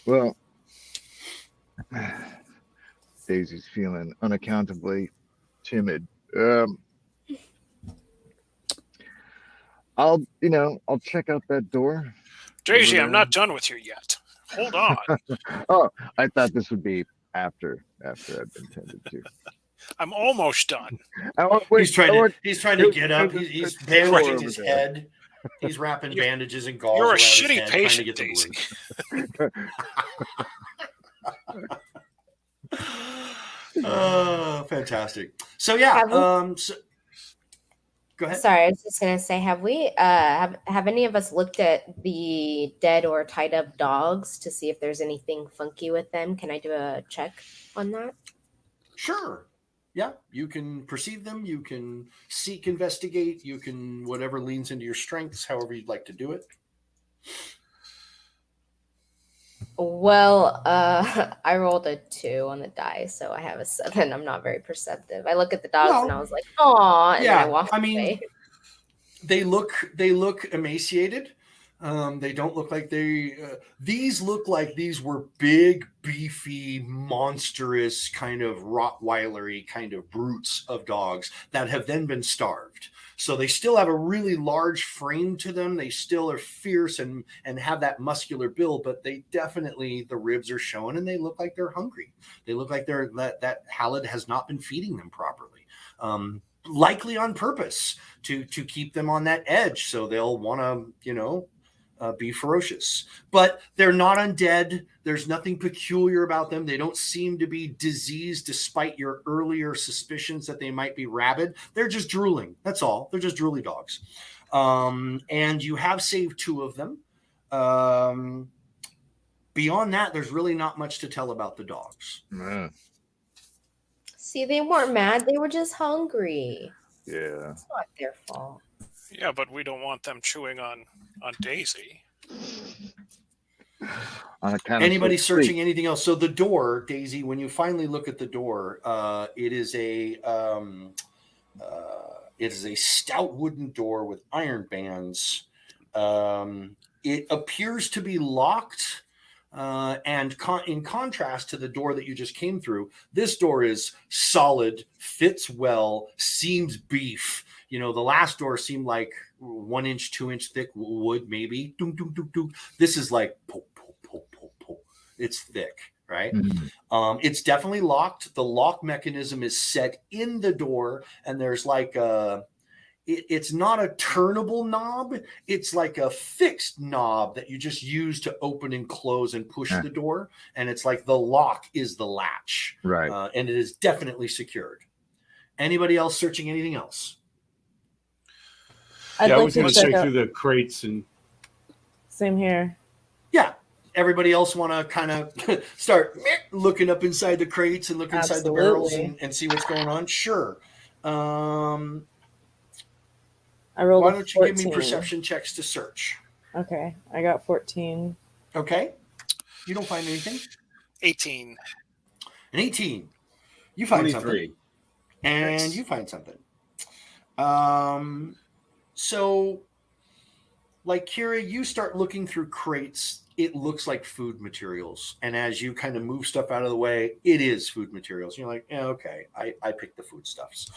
Well, Daisy's feeling unaccountably timid. I'll check out that door. Daisy, I'm not done with you yet. Hold on. Oh, I thought this would be after I've been tended to. I'm almost done. He's trying to get up. He's bandaging his head. He's wrapping bandages and gauze. You're a around his shitty head, patient, trying to get Daisy. the Oh, fantastic. So yeah, go ahead. Sorry, I was just gonna say, have we have any of us looked at the dead or tied up dogs to see if there's anything funky with them? Can I do a check on that? Sure. Yeah, you can perceive them, you can seek, investigate, you can whatever leans into your strengths, however you'd like to do it. Well, I rolled a 2 on the die, so I have a 7. I'm not very perceptive. I look at the dogs and I was like, "Aw!" And then I walk away. They look emaciated. They don't look like these look like these were big, beefy, monstrous kind of Rottweilery kind of brutes of dogs that have then been starved. So they still have a really large frame to them. They still are fierce and have that muscular build, but they definitely, the ribs are showing and they look like they're hungry. They look like that Halid has not been feeding them properly. Likely on purpose to keep them on that edge. So they'll want to, be ferocious, but they're not undead. There's nothing peculiar about them. They don't seem to be diseased despite your earlier suspicions that they might be rabid. They're just drooling. That's all. They're just drooly dogs. And you have saved 2 of them. Beyond that, there's really not much to tell about the dogs. See, they weren't mad. They were just hungry. Yeah. It's not their fault. Yeah, but we don't want them chewing on Daisy. Anybody searching anything else? So the door, Daisy, when you finally look at the door, it is a stout wooden door with iron bands. It appears to be locked. And in contrast to the door that you just came through, this door is solid, fits well, seems beef. The last door seemed like 1 inch, 2 inch thick wood, maybe. This is like, it's thick, right? Mm-hmm. It's definitely locked. The lock mechanism is set in the door, and there's like it's not a turnable knob. It's like a fixed knob that you just use to open and close and push the door. And it's like the lock is the latch. Right. And it is definitely secured. Anybody else searching anything else? I was going to check through the crates and. Same here. Yeah. Everybody else want to kind of start looking up inside the crates and look inside the barrels and see what's going on? Sure. I rolled. Why don't you give me perception checks to search? Okay, I got 14. Okay. You don't find anything? 18. An 18. You find 23. Something. And nice. You find something. So, like Kira, you start looking through crates. It looks like food materials. And as you kind of move stuff out of the way, it is food materials. You're like, yeah, okay, I picked the foodstuffs.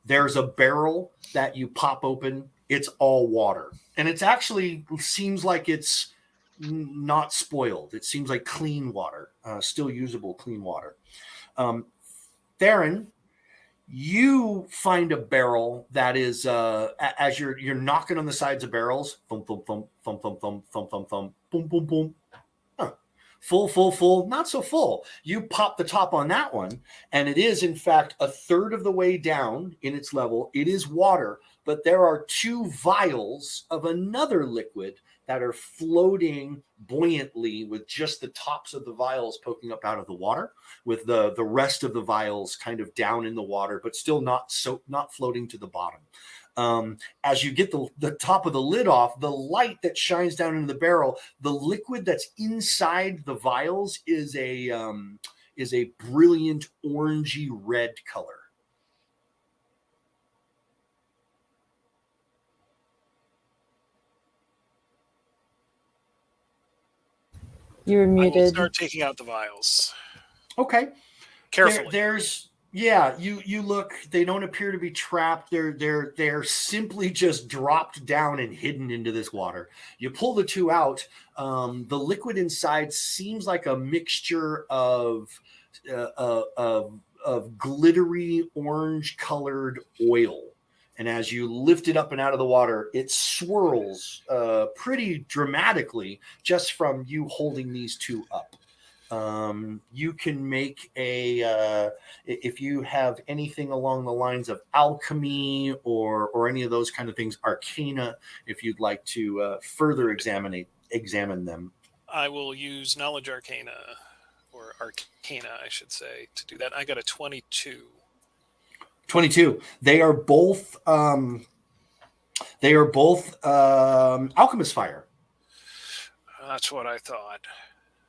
There's a barrel that you pop open it's all water. And it's actually seems like it's not spoiled. It seems like clean water, still usable clean water. Theron, you find a barrel that is as you're knocking on the sides of barrels, thump thump thump thump thump thump thump thump thump, boom boom boom. Huh. Full, not so full. You pop the top on that one, and it is in fact a third of the way down in its level. It is water, but there are 2 vials of another liquid that are floating buoyantly with just the tops of the vials poking up out of the water, with the rest of the vials kind of down in the water, but still not floating to the bottom. As you get the top of the lid off, the light that shines down into the barrel, the liquid that's inside the vials is a brilliant orangey red color. You were I will muted. start taking out the vials Okay. carefully. You look, they don't appear to be trapped. They're simply just dropped down and hidden into this water. You pull the 2 out. The liquid inside seems like a mixture of glittery orange colored oil. And as you lift it up and out of the water, it swirls pretty dramatically just from you holding these 2 up. You can make if you have anything along the lines of alchemy or any of those kind of things, arcana, if you'd like to further examine them. I will use knowledge arcana, or arcana, I should say, to do that. I got a 22. 22. They are both alchemist fire. That's what I thought.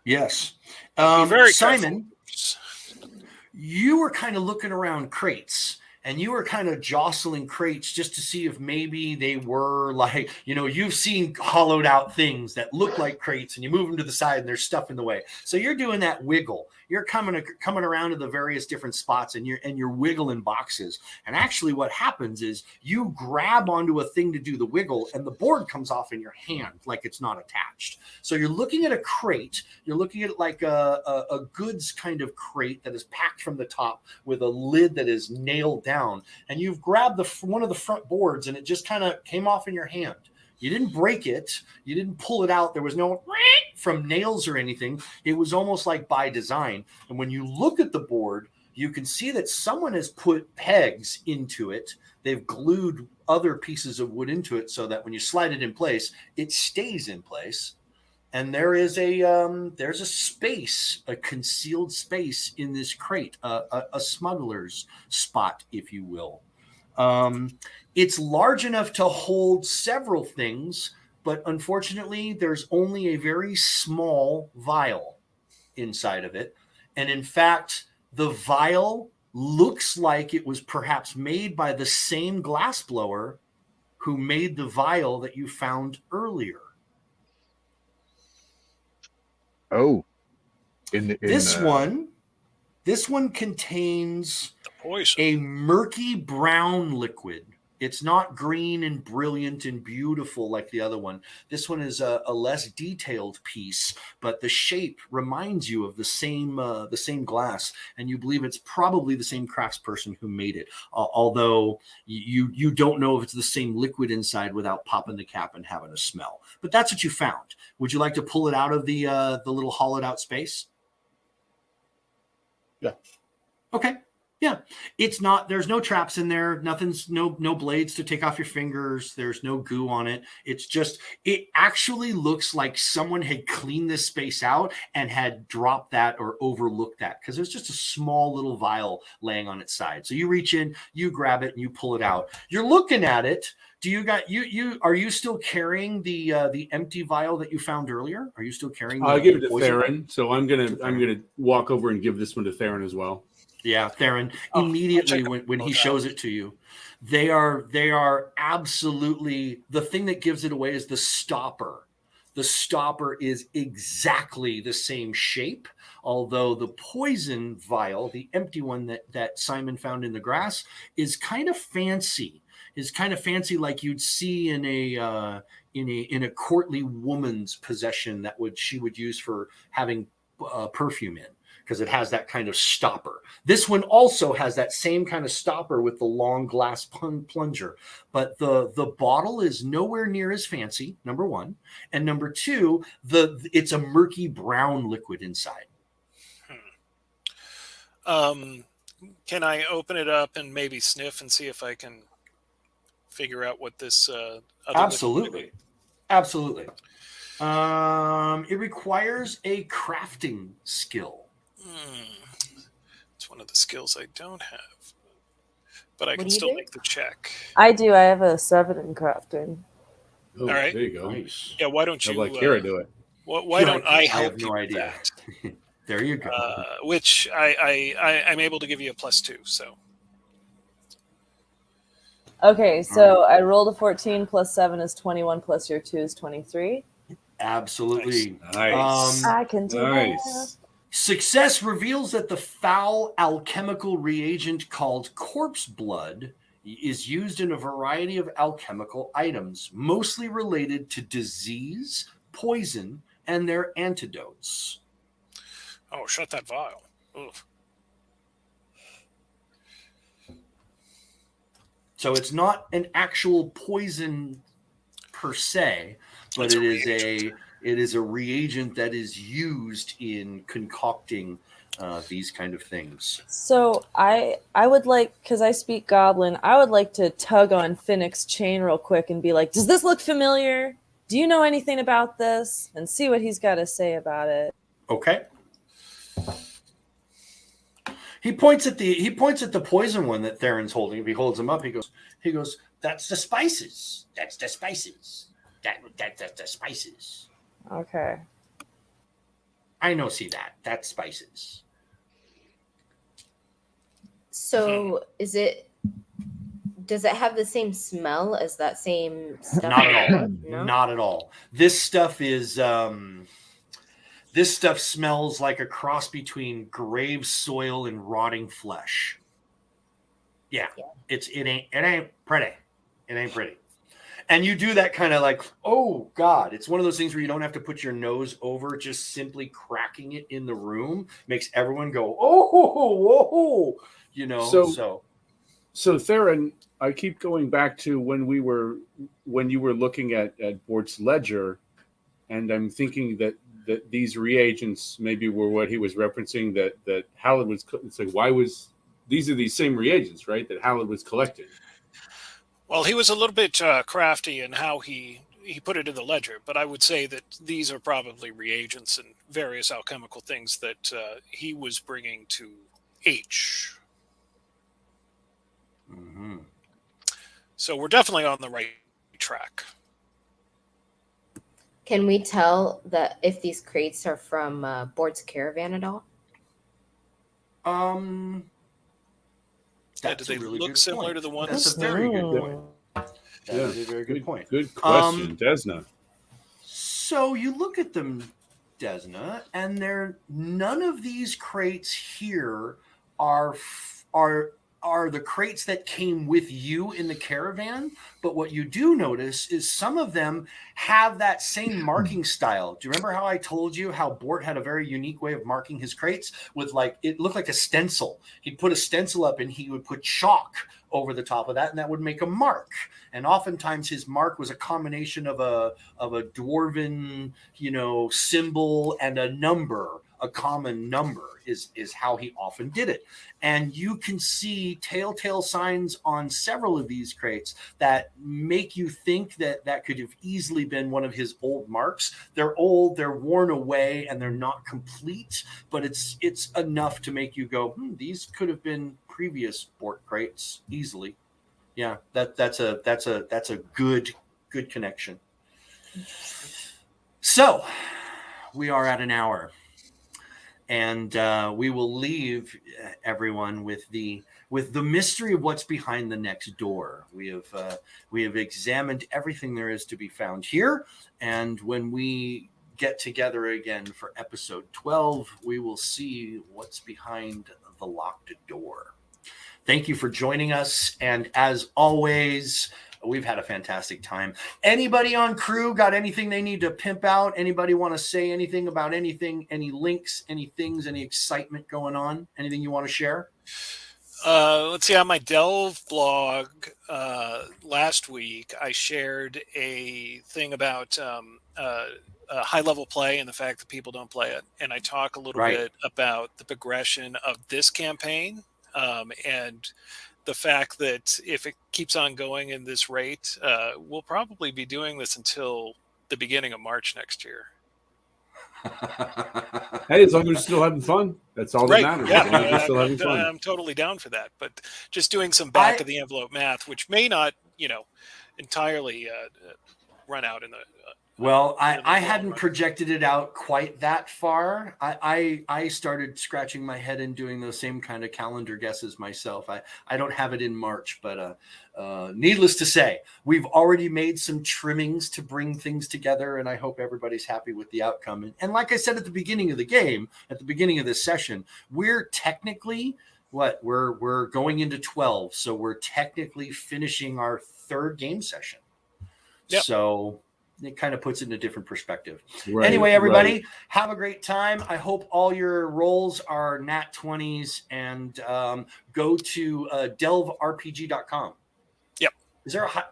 Yes. Be very Simon, careful. you were kind of looking around crates, and you were kind of jostling crates just to see if maybe they were like, you've seen hollowed out things that look like crates, and you move them to the side and there's stuff in the way. So you're doing that wiggle. You're coming around to the various different spots, and you're wiggling boxes. And actually what happens is you grab onto a thing to do the wiggle, and the board comes off in your hand like it's not attached. So you're looking at a crate. You're looking at it like a goods kind of crate that is packed from the top with a lid that is nailed down. And you've grabbed one of the front boards, and it just kind of came off in your hand. You didn't break it. You didn't pull it out. There was no from nails or anything. It was almost like by design. And when you look at the board, you can see that someone has put pegs into it. They've glued other pieces of wood into it so that when you slide it in place, it stays in place. And there's a space, a concealed space in this crate, a smuggler's spot, if you will. It's large enough to hold several things, but unfortunately, there's only a very small vial inside of it. And in fact, the vial looks like it was perhaps made by the same glassblower who made the vial that you found earlier. Oh, This one contains Poison. a murky brown liquid. It's not green and brilliant and beautiful like the other one. This one is a less detailed piece, but the shape reminds you of the same glass, and you believe it's probably the same craftsperson who made it. Although you don't know if it's the same liquid inside without popping the cap and having a smell. But that's what you found. Would you like to pull it out of the little hollowed out space? Yeah. Okay. Yeah, it's not. There's no traps in there. Nothing's no blades to take off your fingers. There's no goo on it. It's just. It actually looks like someone had cleaned this space out and had dropped that or overlooked that, because there's just a small little vial laying on its side. So you reach in, you grab it, and you pull it out. You're looking at it. Do you got you? Are you still carrying the empty vial that you found earlier? Are you still carrying? I'll give it to poison? Theron. So I'm gonna walk over and give this one to Theron as well. Yeah, Theron, immediately check when he those shows out. it to you, they are absolutely, the thing that gives it away is the stopper. The stopper is exactly the same shape, although the poison vial, the empty one that Simon found in the grass, is kind of fancy. is kind of fancy, like you'd see in a courtly woman's possession she would use for having perfume in, because it has that kind of stopper. This one also has that same kind of stopper with the long glass plunger, but the bottle is nowhere near as fancy, number one, and number two, it's a murky brown liquid inside. Can I open it up and maybe sniff and see if I can figure out what this other Absolutely. Absolutely. It requires a crafting skill. It's one of the skills I don't have, but I What can do you still do? make the check. I do. I have a 7 in crafting. Oh, All right. there you go. Nice. Yeah, why don't I'd you like Kira do it. why don't I help have no you with idea. that? There you go. Which I'm able to give you a +2. So Okay, so I rolled a 14 plus 7 is 21 plus your 2 is 23. Absolutely. Nice. I can do that. Nice. Success reveals that the foul alchemical reagent called corpse blood is used in a variety of alchemical items, mostly related to disease, poison, and their antidotes. oh, shut that vial. Oof. So it's not an actual poison per se, but It's a it is a reagent that is used in concocting these kind of things. So I would like, because I speak Goblin, I would like to tug on Finnick's chain real quick and be like, does this look familiar? Do you know anything about this? And see what he's got to say about it. Okay. He points at the poison one that Theron's holding. If he holds them up, he goes, that's the spices. That's the spices. That's the spices. Okay. I know, see that. That's spices. So does it have the same smell as that same stuff? Not at all. No? Not at all. This stuff is this stuff smells like a cross between grave soil and rotting flesh. Yeah. It ain't pretty. It ain't pretty. And you do that kind of like, oh God, it's one of those things where you don't have to put your nose over, just simply cracking it in the room makes everyone go, oh, you know. So Theron, I keep going back to when you were looking at Bort's ledger, and I'm thinking that these reagents maybe were what he was referencing, that Hallett was. It's like, these are these same reagents, right? That Hallett was collecting. Well, he was a little bit crafty in how he put it in the ledger, but I would say that these are probably reagents and various alchemical things that he was bringing to H. Mm-hmm. So we're definitely on the right track. Can we tell that if these crates are from Bort's caravan at all? That's do they a really look good similar point. to the ones? That's a very good point. That Yeah. is a very good point. Good question, Desna. So you look at them, Desna, and none of these crates here are the crates that came with you in the caravan. But what you do notice is some of them have that same marking style. Do you remember how I told you how Bort had a very unique way of marking his crates with, like, it looked like a stencil. He'd put a stencil up and he would put chalk over the top of that, and that would make a mark. And oftentimes his mark was a combination of a dwarven, symbol and a number. A common number is how he often did it. And you can see telltale signs on several of these crates that make you think that could have easily been one of his old marks. They're old, they're worn away, and they're not complete, but it's enough to make you go, these could have been previous Bort crates easily. Yeah, that's a good connection. So we are at an hour. And we will leave everyone with the mystery of what's behind the next door. We have examined everything there is to be found here, and when we get together again for episode 12, we will see what's behind the locked door. Thank you for joining us. And as always, we've had a fantastic time. Anybody on crew got anything they need to pimp out? Anybody want to say anything about anything? Any links, any things, any excitement going on? Anything you want to share? Let's see. On my Delve blog last week, I shared a thing about high-level play and the fact that people don't play it, and I talk a little bit about the progression of this campaign and the fact that if it keeps on going in this rate, we'll probably be doing this until the beginning of March next year. Hey, as long as we're still having fun, that's all that matters. Yeah, As long as we're still having fun. I'm totally down for that. But just doing some back of the envelope math, which may not, entirely run out in the. Well, I hadn't projected it out quite that far. I started scratching my head and doing those same kind of calendar guesses myself. I don't have it in March, but needless to say, we've already made some trimmings to bring things together, and I hope everybody's happy with the outcome. And like I said at the beginning of the game, at the beginning of this session, we're technically we're going into 12, so we're technically finishing our third game session. Yep. So it kind of puts it in a different perspective. Right, anyway, everybody, have a great time. I hope all your rolls are nat 20s, and go to delverpg.com. Yep.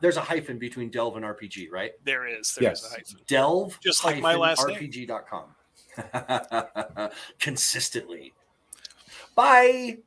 There's a hyphen between Delve and RPG, right? There is. There's a hyphen. Delve, just like my last RPG.com. Consistently. Bye.